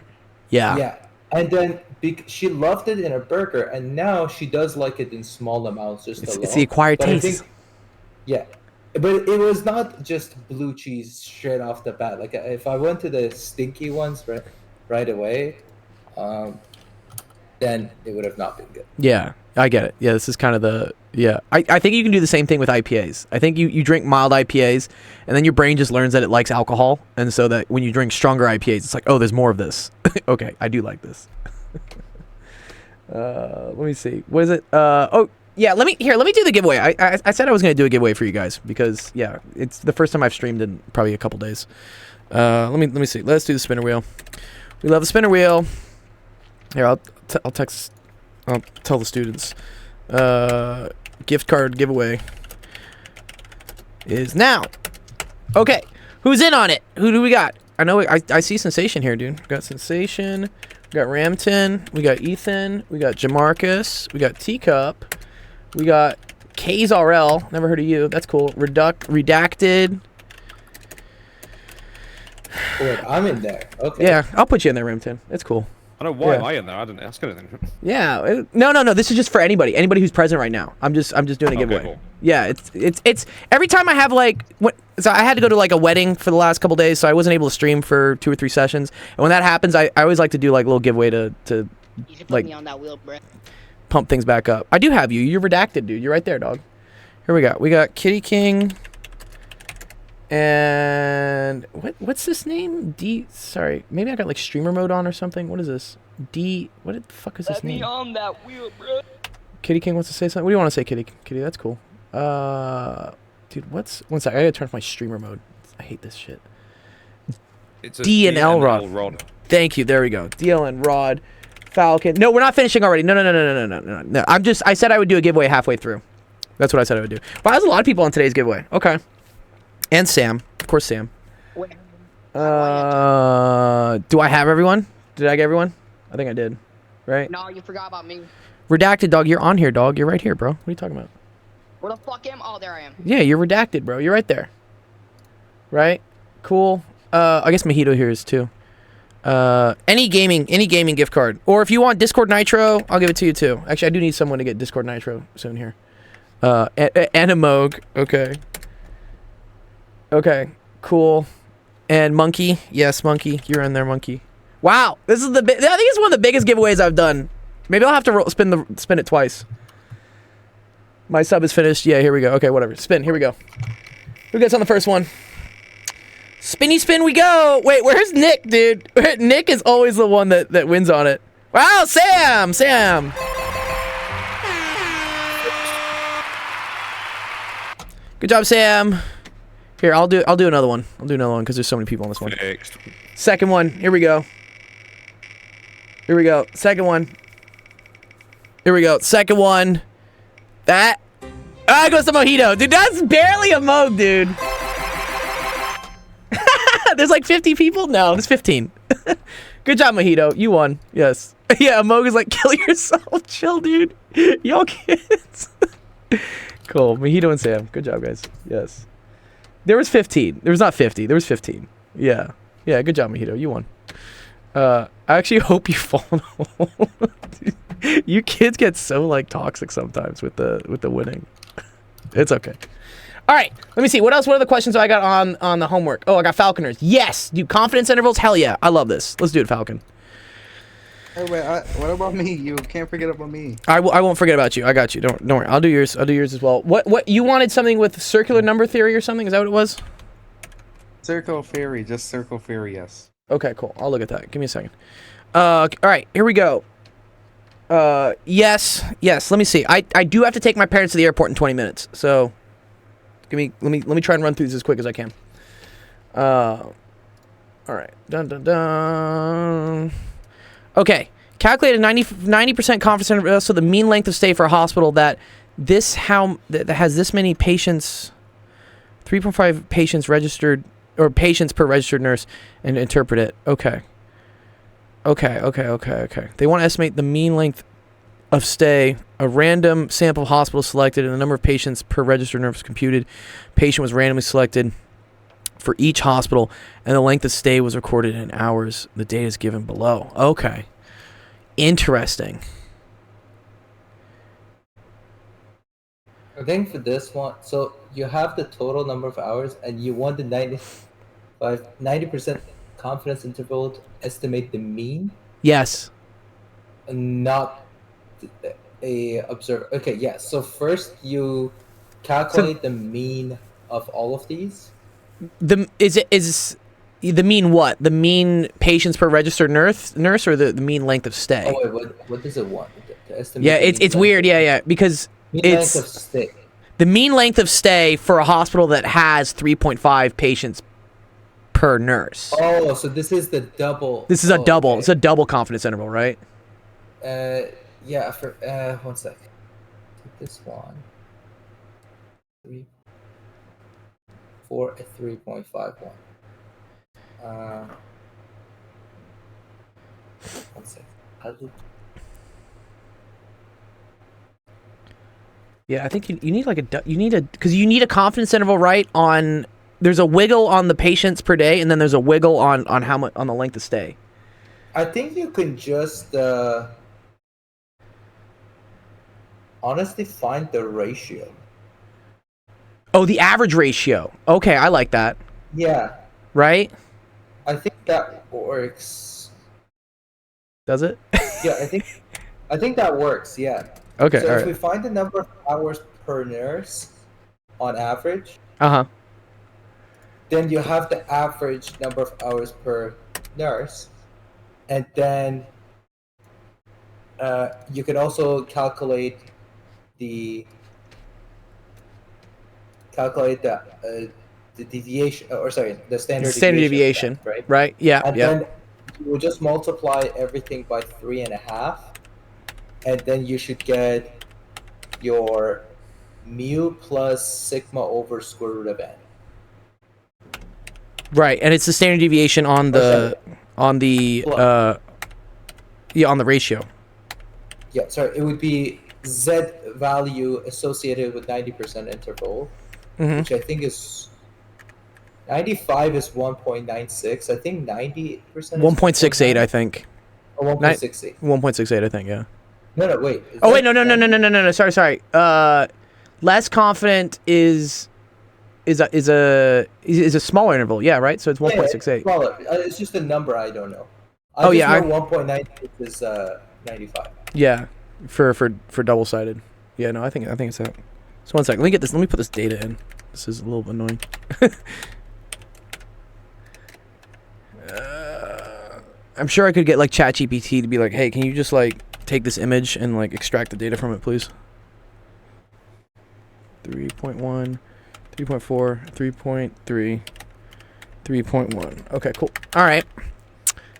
Yeah. And then she loved it in a burger, and now she does like it in small amounts, It's the acquired taste. But it was not just blue cheese straight off the bat. Like if I went to the stinky ones right away, then it would have not been good. Yeah, I get it. Yeah, this is kind of I think you can do the same thing with IPAs. I think you drink mild IPAs, and then your brain just learns that it likes alcohol, and so that when you drink stronger IPAs, it's like, oh, there's more of this. Okay, I do like this. Let me see. What is it? Yeah, let me do the giveaway. I said I was going to do a giveaway for you guys because it's the first time I've streamed in probably a couple days. Let me see. Let's do the spinner wheel. We love the spinner wheel. Here, I'll tell the students. Gift card giveaway is now. Okay, who's in on it? Who do we got? I know I see Sensation here, dude. We got Sensation. We got Rampton. We got Ethan. We got Jamarcus. We got Teacup. We got K's RL. Never heard of you. That's cool. Redacted. Wait, I'm in there. Okay. Yeah, I'll put you in there, Rampton. It's cool. I don't know why am I in there. I didn't ask anything. Yeah. No. This is just for anybody who's present right now. I'm just doing a giveaway. Cool. Yeah. It's every time I have so I had to go to like a wedding for the last couple days, so I wasn't able to stream for 2 or 3 sessions. And when that happens, I always like to do like a little giveaway to You should put me on that wheel, bro. pump things back up. I do have you. You're redacted, dude. You're right there, dog. Here we got Kitty King. And what's this name? Sorry, maybe I got like streamer mode on or something. What is this? What the fuck is this name? Let me on that wheel, bro. Kitty King wants to say something. What do you want to say, Kitty? Kitty, that's cool. Dude, one sec. I gotta turn off my streamer mode. I hate this shit. It's a DNL rod. Thank you. There we go. DLN rod. Falcon. No, we're not finishing already. No. I said I would do a giveaway halfway through. That's what I said I would do. Wow, there's a lot of people on today's giveaway. Okay. And Sam. Of course, Sam. Wait. Do I have everyone? Did I get everyone? I think I did. Right? No, you forgot about me. Redacted, dog. You're on here, dog. You're right here, bro. What are you talking about? Where the fuck am? Oh, there I am. Yeah, you're redacted, bro. You're right there. Right? Cool. I guess Mojito here is too. Any gaming gift card. Or if you want Discord Nitro, I'll give it to you too. Actually, I do need someone to get Discord Nitro soon here. And a Moog. Okay. Okay. Cool. And Monkey. Yes, Monkey. You're in there, Monkey. Wow. This is I think it's one of the biggest giveaways I've done. Maybe I'll have to spin it twice. My sub is finished. Yeah, here we go. Okay, whatever. Spin. Here we go. Who gets on the first one? Spinny spin we go. Wait, where's Nick, dude? Nick is always the one that wins on it. Wow, Sam. Good job, Sam. Here, I'll do another one. I'll do another one because there's so many people on this one. Fixed. Second one. Here we go. Second one. Here we go. Second one. That. Ah, it goes to Mojito. Dude, that's barely a Moog, dude. There's like 50 people? No, there's 15. Good job, Mojito. You won. Yes. Yeah, Moog is like, kill yourself. Chill, dude. Y'all kids. Cool. Mojito and Sam. Good job, guys. Yes. There was 15. There was not 50. There was 15. Yeah. Yeah, good job, Mojito. You won. I actually hope you fall in a hole. You kids get so like toxic sometimes with the winning. It's okay. All right, let me see. What else? What other questions I got on the homework? Oh, I got Falconers. Yes, dude. Confidence intervals. Hell yeah. I love this. Let's do it, Falcon. Hey, wait. What about me? You can't forget about me. I won't forget about you. I got you. Don't worry. I'll do yours. I'll do yours as well. What you wanted something with circular number theory or something? Is that what it was? Circle theory. Just circle theory. Yes. Okay, cool. I'll look at that. Give me a second. All right, here we go. Yes. Let me see. I do have to take my parents to the airport in 20 minutes. So, let me try and run through this as quick as I can. All right. Dun. Okay. Calculated 90% confidence interval. So the mean length of stay for a hospital that has this many patients, 3.5 patients registered or patients per registered nurse, and interpret it. Okay. They want to estimate the mean length of stay. A random sample of hospitals selected and the number of patients per registered nurse computed. Patient was randomly selected for each hospital, and the length of stay was recorded in hours. The data is given below. Okay. Interesting. I think for this one, so you have the total number of hours, and you want the 90% confidence interval to estimate the mean. Yes. Not a observer. Okay, yeah. So first you calculate the mean of all of these. Is the mean what? The mean patients per registered nurse, or the mean length of stay? Oh wait, what does it want? To estimate yeah, it's weird. Yeah, because mean it's length of stay. The mean length of stay for a hospital that has 3.5 patients per nurse. Oh, so this is the double. This is a double. Okay. It's a double confidence interval, right? Yeah. For 1 sec. This one. 3.51. 1 sec. Yeah, I think you need because you need a confidence interval, right? On there's a wiggle on the patients per day, and then there's a wiggle on how much on the length of stay. I think you can just honestly find the ratio. Oh, the average ratio. Okay, I like that. Yeah. Right? I think that works. Does it? Yeah, I think that works. Yeah. Okay. So all if right. we find the number of hours per nurse on average, then you have the average number of hours per nurse, and then you can also calculate the the deviation, or sorry, the standard deviation, of that, right? Right? Yeah. And Yeah. then you will just multiply everything by 3.5, and then you should get your mu plus sigma over square root of n. Right, and it's the standard deviation on the on the on the ratio. Yeah, sorry, it would be z value associated with 90% interval, which I think is 95 is 1.96. I think 90%. 1.68, I think. Oh, 1.68. 1.68, I think. Yeah. No, wait. Oh wait, no. Sorry. Less confident is a smaller interval. Yeah, right. So it's 1.68. Smaller. It's just a number I don't know. I Oh, just yeah, know 1.96 is 95. Yeah, for double sided. Yeah, no, I think it's that. So 1 second. Let me get this. Let me put this data in. This is a little annoying. I'm sure I could get like ChatGPT to be like, hey, can you just like take this image and like extract the data from it, please? 3.1, 3.4, 3.3, 3.1. Okay, cool. All right.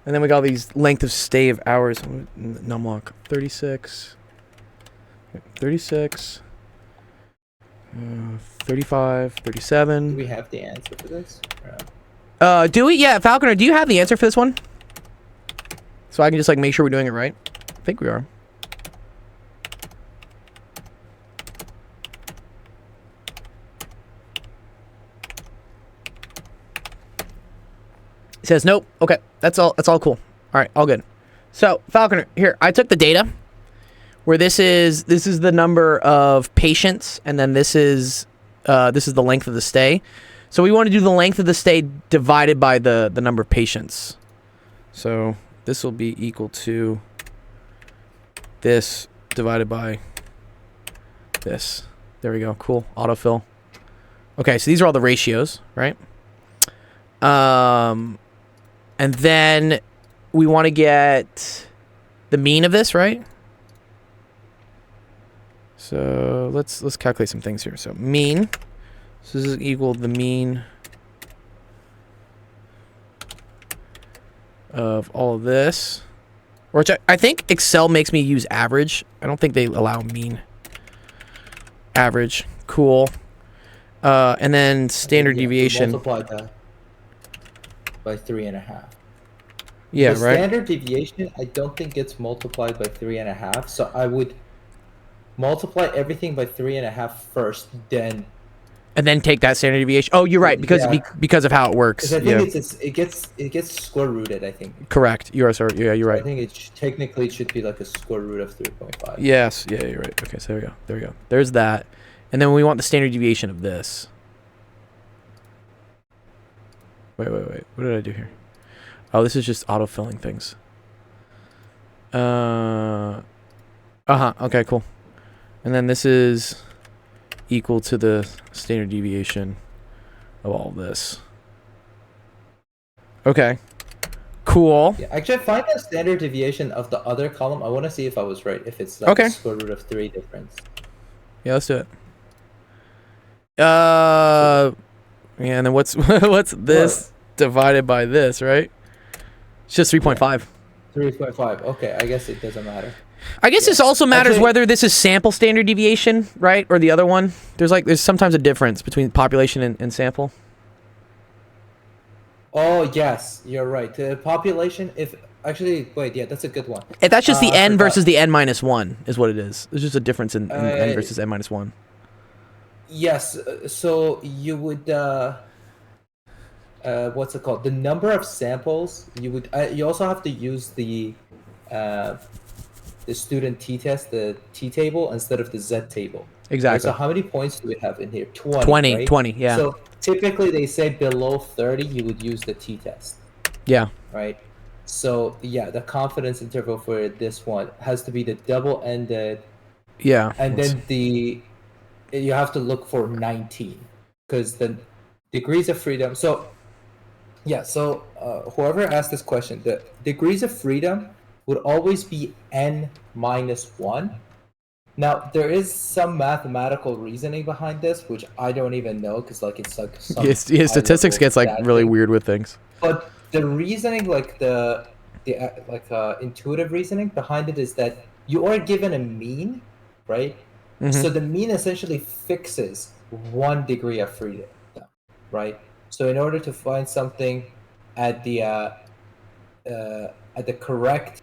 And then we got all these length of stay of hours. Numlock 36, 36, 35, 37. Do we have the answer for this? Do we? Yeah, Falconer, do you have the answer for this one? So I can just like make sure we're doing it right. I think we are. He says nope. Okay, that's all cool. All right, all good. So Falconer, here I took the data where this is the number of patients, and then this is the length of the stay. So we want to do the length of the stay divided by the number of patients. So this will be equal to this divided by this. There we go. Cool. Autofill. Okay, so these are all the ratios, right? And then we want to get the mean of this, right? So let's calculate some things here. So mean. So this is equal to the mean of all of this. Which I think Excel makes me use average. I don't think they allow mean. Average. Cool. And then standard deviation. Multiply that by 3.5. Yeah, the right. Standard deviation, I don't think gets multiplied by 3.5. So I would multiply everything by 3.5 first, then. And then take that standard deviation. Oh, you're right, because because of how it works. I think it gets square rooted. I think. Correct. You're sorry. Yeah, you're right. I think technically it should be like a square root of 3.5. Yes. Yeah, you're right. Okay, so there we go. There's that, and then we want the standard deviation of this. Wait. What did I do here? Oh, this is just auto-filling things. Okay, cool. And then this is equal to the standard deviation of all of this. Okay. Cool. Yeah, actually, find the standard deviation of the other column. I want to see if I was right. If it's like a square root of 3 difference. Yeah, let's do it. Yeah, and then what's this divided by this, right? It's just 3.5. 3.5. Okay, I guess it doesn't matter. I guess this also matters whether this is sample standard deviation, right, or the other one. There's sometimes a difference between population and sample. Oh yes, you're right. The population, that's a good one. If that's just the n versus the n-1 is what it is. There's just a difference in n versus n-1. Yes. So you would what's it called? The number of samples you would. You also have to use the student t-test, the t-table instead of the z-table. Exactly. Right? So how many points do we have in here? 20. 20. Right? 20. Yeah. So typically they say below 30 you would use the t-test. Yeah. Right. So yeah, the confidence interval for this one has to be the double-ended. Yeah. And then you have to look for 19 because the degrees of freedom. So yeah, so whoever asked this question, the degrees of freedom would always be n-1, Now there is some mathematical reasoning behind this, which I don't even know because like it's like some Yeah, statistics gets like really weird with things. But the reasoning, like the intuitive reasoning behind it, is that you are given a mean, right? So the mean essentially fixes 1 degree of freedom, right? So in order to find something at the correct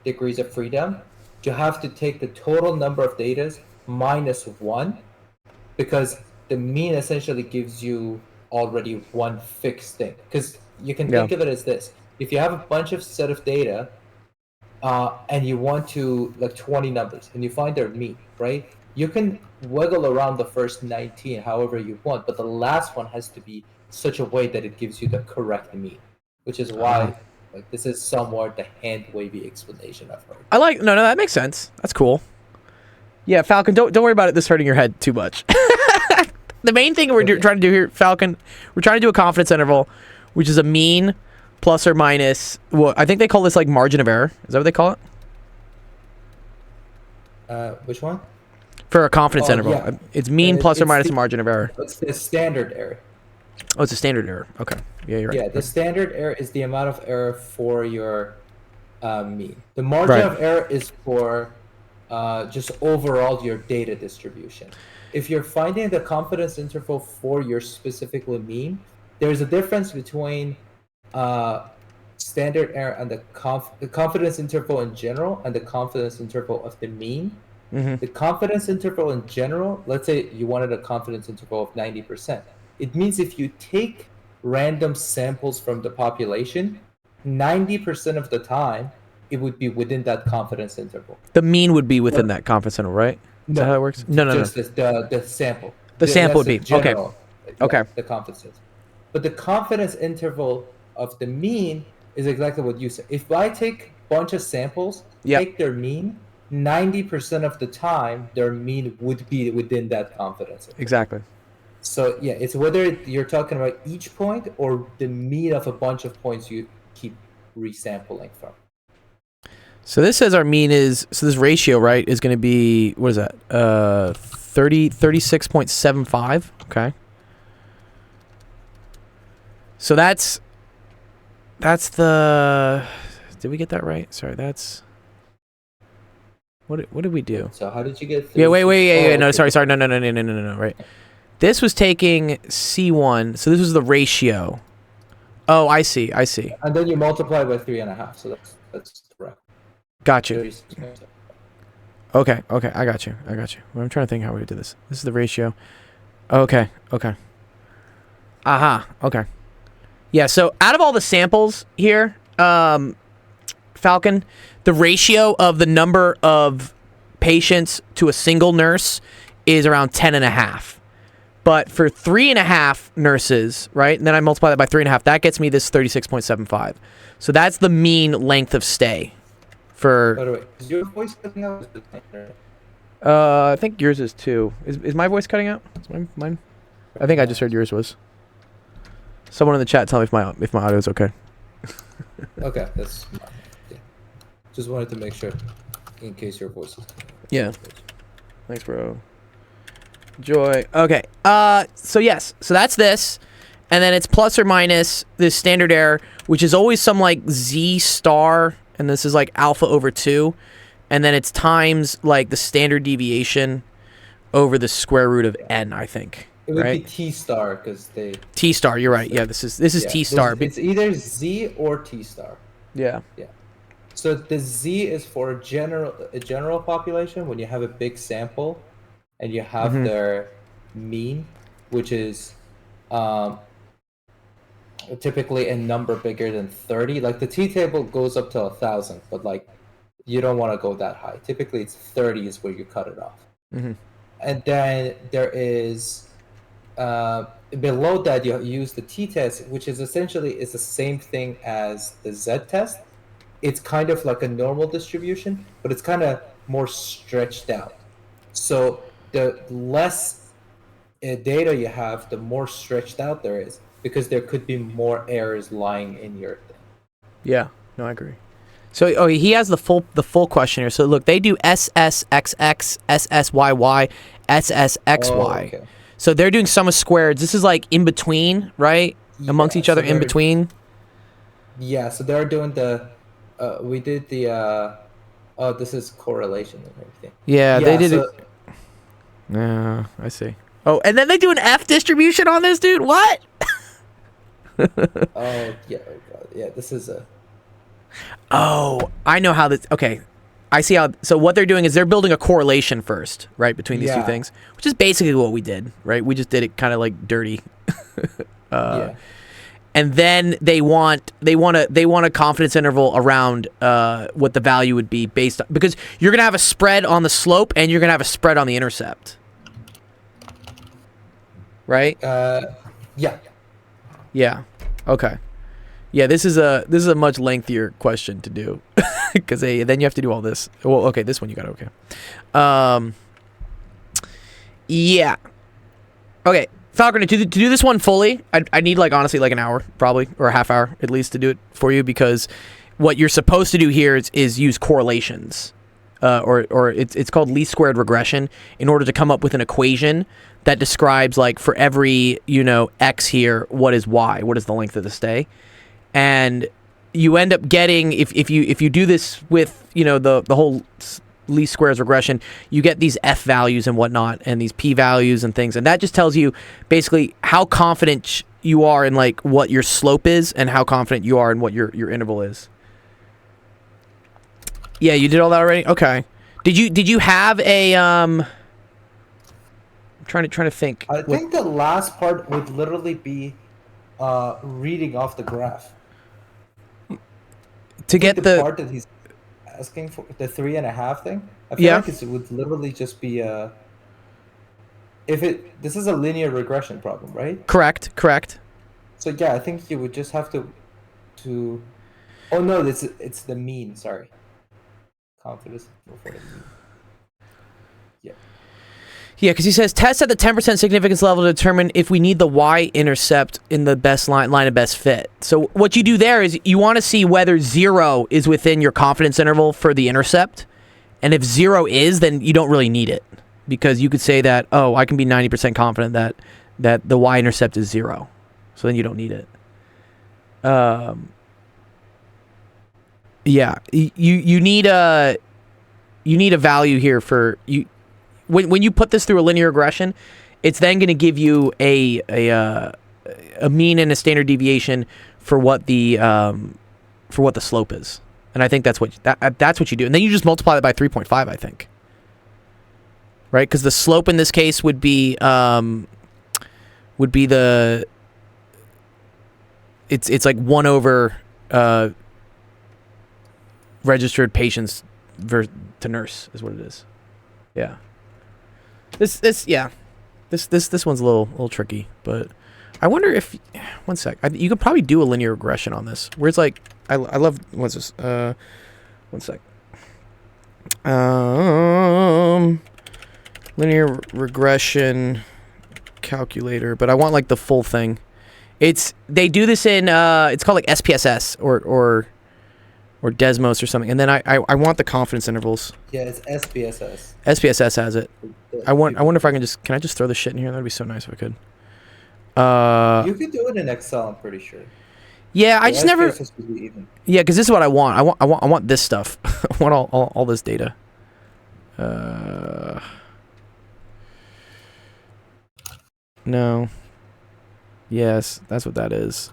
degrees of freedom, you have to take the total number of datas minus 1, because the mean essentially gives you already one fixed thing. Because you can think of it as this: if you have a bunch of set of data, and you want to like 20 numbers, and you find their mean, right? You can wiggle around the first 19 however you want, but the last one has to be such a way that it gives you the correct mean, which is why like this is somewhat the hand wavy explanation I've heard. I like no, that makes sense. That's cool. Yeah, Falcon, don't worry about this hurting your head too much. The main thing we're trying to do here, Falcon, we're trying to do a confidence interval, which is a mean plus or minus. Well, I think they call this like margin of error. Is that what they call it? Which one? For a confidence interval, yeah. It's mean plus or minus a margin of error. It's the standard error. Oh, it's a standard error. Okay. Yeah, you're right. Yeah, the standard error is the amount of error for your mean. The margin of error is for just overall your data distribution. If you're finding the confidence interval for your specifically mean, there's a difference between standard error and the confidence interval in general and the confidence interval of the mean. The confidence interval in general, let's say you wanted a confidence interval of 90%. It means if you take random samples from the population, 90% of the time, it would be within that confidence interval. The mean would be within that confidence interval, right? Is that how it works? No. Just the sample. The sample would be, general, okay. The confidence interval. But the confidence interval of the mean is exactly what you said. If I take a bunch of samples, take their mean, 90% of the time, their mean would be within that confidence interval. Exactly. So yeah, it's whether you're talking about each point or the mean of a bunch of points you keep resampling from. So this says our mean is, so this ratio, right, is going to be, what is that? 36.75. Okay. So that's the, did we get that right? Sorry, that's, what did we do? So how did you get? Yeah, wait, no, sorry, no, right. This was taking C1, so this was the ratio. Oh, I see. And then you multiply by 3.5, so that's correct. Got you. Okay, I got you. Well, I'm trying to think how we did this. This is the ratio. Okay. Aha, okay. Yeah, so out of all the samples here, Falcon, the ratio of the number of patients to a single nurse is around 10.5. But for 3.5 nurses, right, and then I multiply that by 3.5, that gets me this 36.75. So that's the mean length of stay for... By the way, is your voice cutting out? I think yours is too. Is my voice cutting out? Is mine? I think I just heard yours was. Someone in the chat tell me if my audio is okay. Okay, that's... Yeah. Just wanted to make sure, in case your voice is... Yeah. Thanks, bro. Joy. Okay. So yes. So that's this. And then it's plus or minus this standard error, which is always some like Z star. And this is like alpha over 2. And then it's times like the standard deviation over the square root of n, I think. It would right? be T star because they... T star. You're right. Yeah. This is T star. It's either Z or T star. Yeah. Yeah. So the Z is for a general population when you have a big sample. And you have their mean, which is typically a number bigger than 30. Like the T-table goes up to 1,000, but like you don't want to go that high. Typically, it's 30 is where you cut it off. And then there is below that you use the T-test, which is essentially the same thing as the Z-test. It's kind of like a normal distribution, but it's kind of more stretched out. So the less data you have, the more stretched out there is, because there could be more errors lying in your thing. Yeah, no, I agree. So he has the full question here. So look, they do SSXX, SSYY, SSXY. Oh, okay. So they're doing sum of squareds. This is like in between, right? Amongst Yeah, each other, so in they're- between. Yeah, so they're doing the. We did the. Oh, this is correlation and everything. Yeah, they did so, it. Yeah, I see. Oh, and then they do an F distribution on this, dude. What? Oh yeah, oh god, yeah. This is a. Oh, I know how this. Okay, I see how. So what they're doing is they're building a correlation first, right, between these two Yeah. things, which is basically what we did, right? We just did it kind of like dirty. Yeah. And then they want a confidence interval around what the value would be based on, because you're gonna have a spread on the slope and you're gonna have a spread on the intercept, right? Yeah. Yeah. Okay. Yeah, this is a much lengthier question to do because then you have to do all this. Well, okay, this one you got okay. Yeah. Okay, Falconer, to do this one fully, I need like honestly like an hour probably, or a half hour at least to do it for you, because what you're supposed to do here is use correlations, or it's called least squared regression, in order to come up with an equation that describes, like, for every x here, what is y, what is the length of the stay, and you end up getting, if you do this with the whole least squares regression, you get these f values and whatnot, and these p values and things, and that just tells you basically how confident you are in like what your slope is and how confident you are in what your interval is. Yeah, you did all that already? Okay. Did you have a I'm trying to think. I think the last part would literally be reading off the graph. To get the part that he's asking for, the 3.5 thing. I feel like it would literally just be this is a linear regression problem, right? Correct. So yeah, I think you would just have to oh no, it's the mean, sorry. Confidence for the mean. Yeah, because he says test at the 10% significance level to determine if we need the y-intercept in the best line of best fit. So what you do there is you want to see whether 0 is within your confidence interval for the intercept. And if 0 is, then you don't really need it. Because you could say that, oh, I can be 90% confident that the y-intercept is 0. So then you don't need it. Yeah, you need a value here for you. When you put this through a linear regression, it's then going to give you a mean and a standard deviation for what the slope is, and I think that's what you do, and then you just multiply that by 3.5, I think, right? Because the slope in this case would be the it's like 1 over registered patients to nurse is what it is. Yeah. This one's a little tricky, but I wonder if one sec. You could probably do a linear regression on this, where it's like I love what's this? One sec. Linear regression calculator, but I want like the full thing. They do this in it's called like SPSS or Desmos or something, and then I want the confidence intervals. Yeah, it's SPSS. SPSS has it. I wonder if I can I just throw this shit in here? That'd be so nice if I could. You could do it in Excel, I'm pretty sure. Yeah, I just never. SPSS would be even. Yeah, because this is what I want. I want this stuff. I want all this data. No. Yes, that's what that is.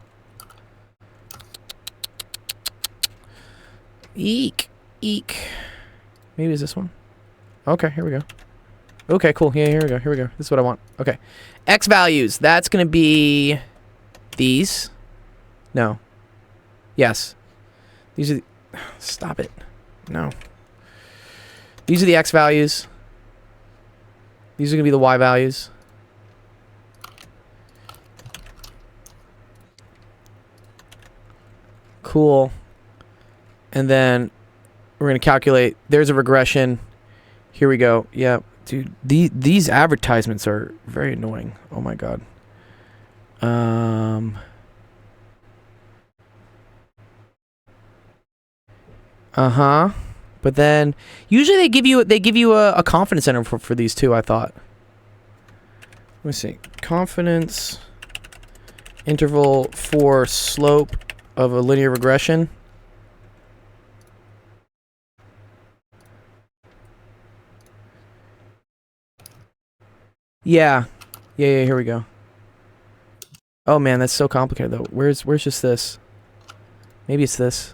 Eek. Maybe it's this one. Okay, here we go. Okay, cool. Yeah, here we go. This is what I want. Okay. X values. That's going to be these. No. Yes. These are stop it. No. These are the X values. These are going to be the Y values. Cool. And then we're going to calculate. There's a regression. Here we go. Yeah, dude. These advertisements are very annoying. Oh my god. But then usually they give you a confidence interval for these two, I thought. Let me see. Confidence interval for slope of a linear regression. Yeah, here we go. Oh man, that's so complicated though. Where's just this? Maybe it's this.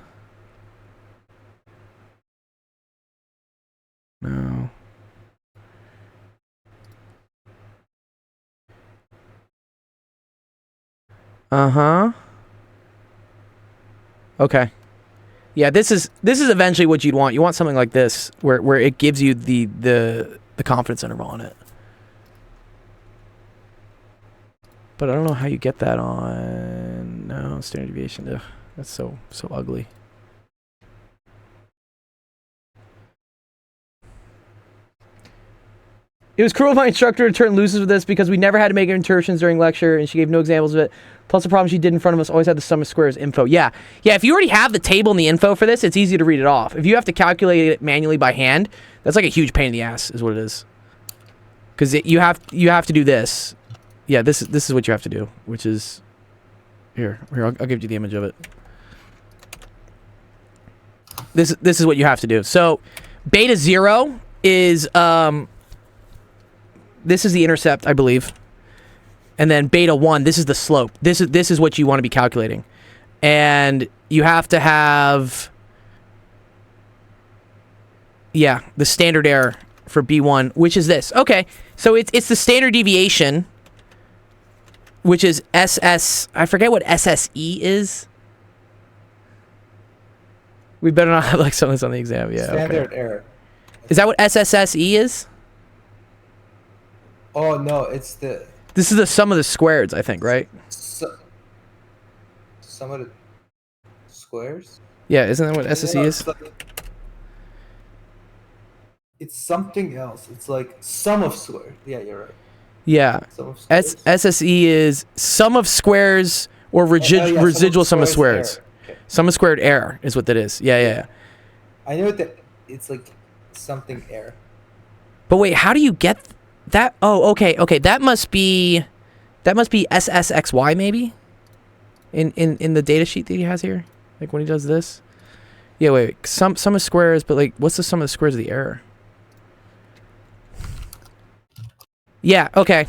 No. Okay. Yeah, this is eventually what you'd want. You want something like this where it gives you the confidence interval on it. But I don't know how you get that on standard deviation. Ugh, that's so ugly. It was cruel of my instructor to turn losers with this because we never had to make insertions during lecture and she gave no examples of it. Plus the problem she did in front of us always had the sum of squares info. Yeah, if you already have the table and the info for this, it's easy to read it off. If you have to calculate it manually by hand, that's like a huge pain in the ass is what it is. Because you have to do this. Yeah, this is what you have to do, which is here. I'll give you the image of it. This is what you have to do. So beta 0 is this is the intercept, I believe. And then beta 1, this is the slope. This is what you want to be calculating. And you have to have the standard error for B1, which is this. Okay. So it's the standard deviation, which is SS. I forget what SSE is. We better not have like some of this on the exam. Yeah. Standard error. Is that what SSSE is? Oh no, it's the. This is the sum of the squares, I think, right? Sum of the squares. Yeah, isn't that what SSE is? It's something else. It's like sum of squares. Yeah, you're right. Yeah. SSE is sum of squares or residual sum of squares. Okay. Sum of squared error is what that is. Yeah. I know that it's like something error. But wait, how do you get that? Oh, okay. That must be SSXY maybe? In the data sheet that he has here? Like when he does this? Yeah, wait. Sum of squares, but like what's the sum of the squares of the error? Yeah, okay.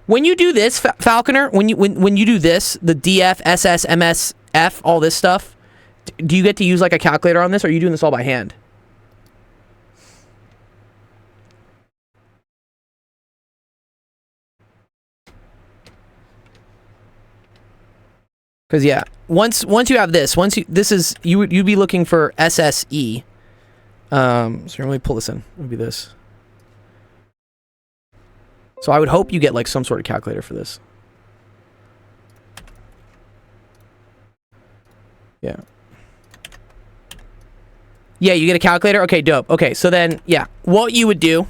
When you do this, Falconer, when you do this, the DF, SS, MS, F, all this stuff, do you get to use like a calculator on this, or are you doing this all by hand? Because yeah, once you have this, you'd be looking for SSE. So let me pull this in. It would be this. So I would hope you get like some sort of calculator for this. Yeah. Yeah, you get a calculator? Okay, dope. Okay, so then, yeah. What you would do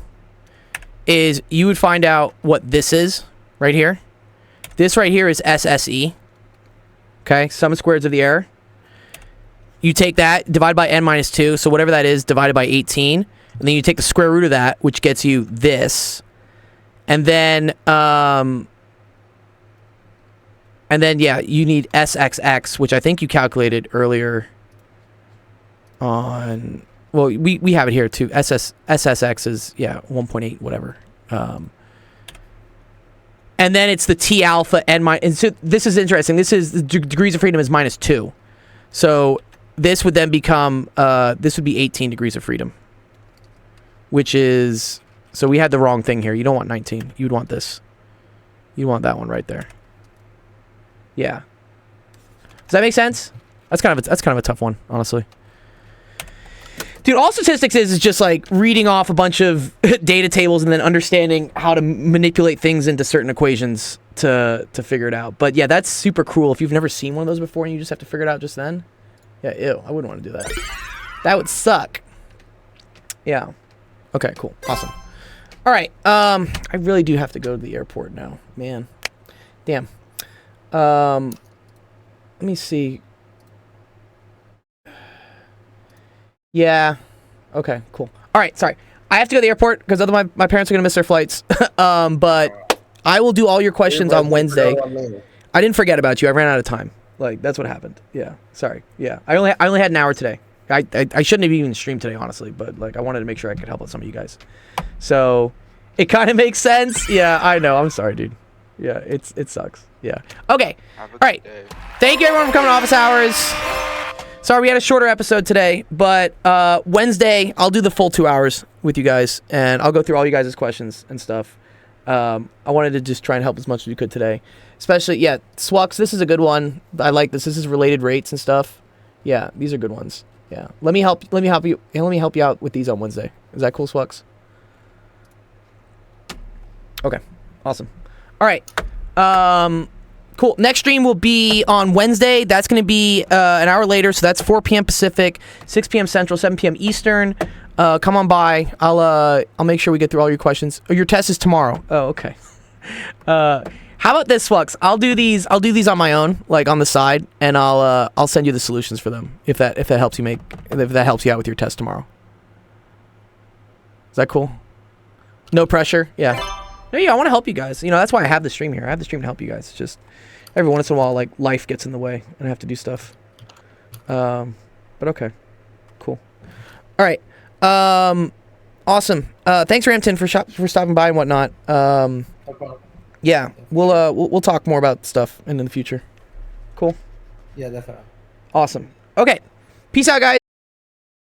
is you would find out what this is right here. This right here is SSE. Okay, sum of squares of the error. You take that, divide by n minus 2, so whatever that is, divided by 18. And then you take the square root of that, which gets you this. And then yeah, you need SXX, which I think you calculated earlier on, well, we have it here too. SSX is, yeah, 1.8, whatever. And then it's the T alpha n minus, and so this is interesting. This is, the degrees of freedom is minus 2. So this would then become, this would be 18 degrees of freedom, which is, so we had the wrong thing here. You don't want 19. You'd want this. You want that one right there. Yeah. Does that make sense? That's kind of a tough one, honestly. Dude, all statistics is just like reading off a bunch of data tables and then understanding how to manipulate things into certain equations to figure it out. But yeah, that's super cruel if you've never seen one of those before and you just have to figure it out just then. Yeah, ew. I wouldn't want to do that. That would suck. Yeah. Okay, cool. Awesome. All right. I really do have to go to the airport now. Man. Damn. Let me see. Yeah. Okay, cool. All right, sorry. I have to go to the airport because otherwise my parents are going to miss their flights. But I will do all your questions on Wednesday. I didn't forget about you. I ran out of time. Like, that's what happened. Yeah. Sorry. Yeah. I only had an hour today. I shouldn't have even streamed today, honestly, but like I wanted to make sure I could help out some of you guys. So it kind of makes sense. Yeah, I know. I'm sorry, dude. Yeah, it sucks. Yeah. Okay. All right. Thank you everyone for coming to Office Hours. Sorry we had a shorter episode today, but Wednesday I'll do the full 2 hours with you guys, and I'll go through all you guys' questions and stuff. I wanted to just try and help as much as we could today. Especially, yeah, Swux, this is a good one. I like this. This is related rates and stuff. Yeah, these are good ones. Yeah. Let me help you out with these on Wednesday. Is that cool, Swux? Okay. Awesome. All right. Cool. Next stream will be on Wednesday. That's going to be an hour later, so that's 4 p.m. Pacific, 6 p.m. Central, 7 p.m. Eastern. Come on by. I'll make sure we get through all your questions. Oh, your test is tomorrow. Oh, okay. How about this, Swux? I'll do these on my own, like on the side, and I'll send you the solutions for them if that helps you out with your test tomorrow. Is that cool? No pressure. Yeah. No, yeah. I want to help you guys. You know, that's why I have the stream here. I have the stream to help you guys. It's just every once in a while, like life gets in the way, and I have to do stuff. But okay. Cool. All right. Awesome. Thanks, Ramton, for stopping by and whatnot. Yeah, we'll talk more about stuff in the future. Cool. Yeah, definitely. Awesome. Okay. Peace out, guys.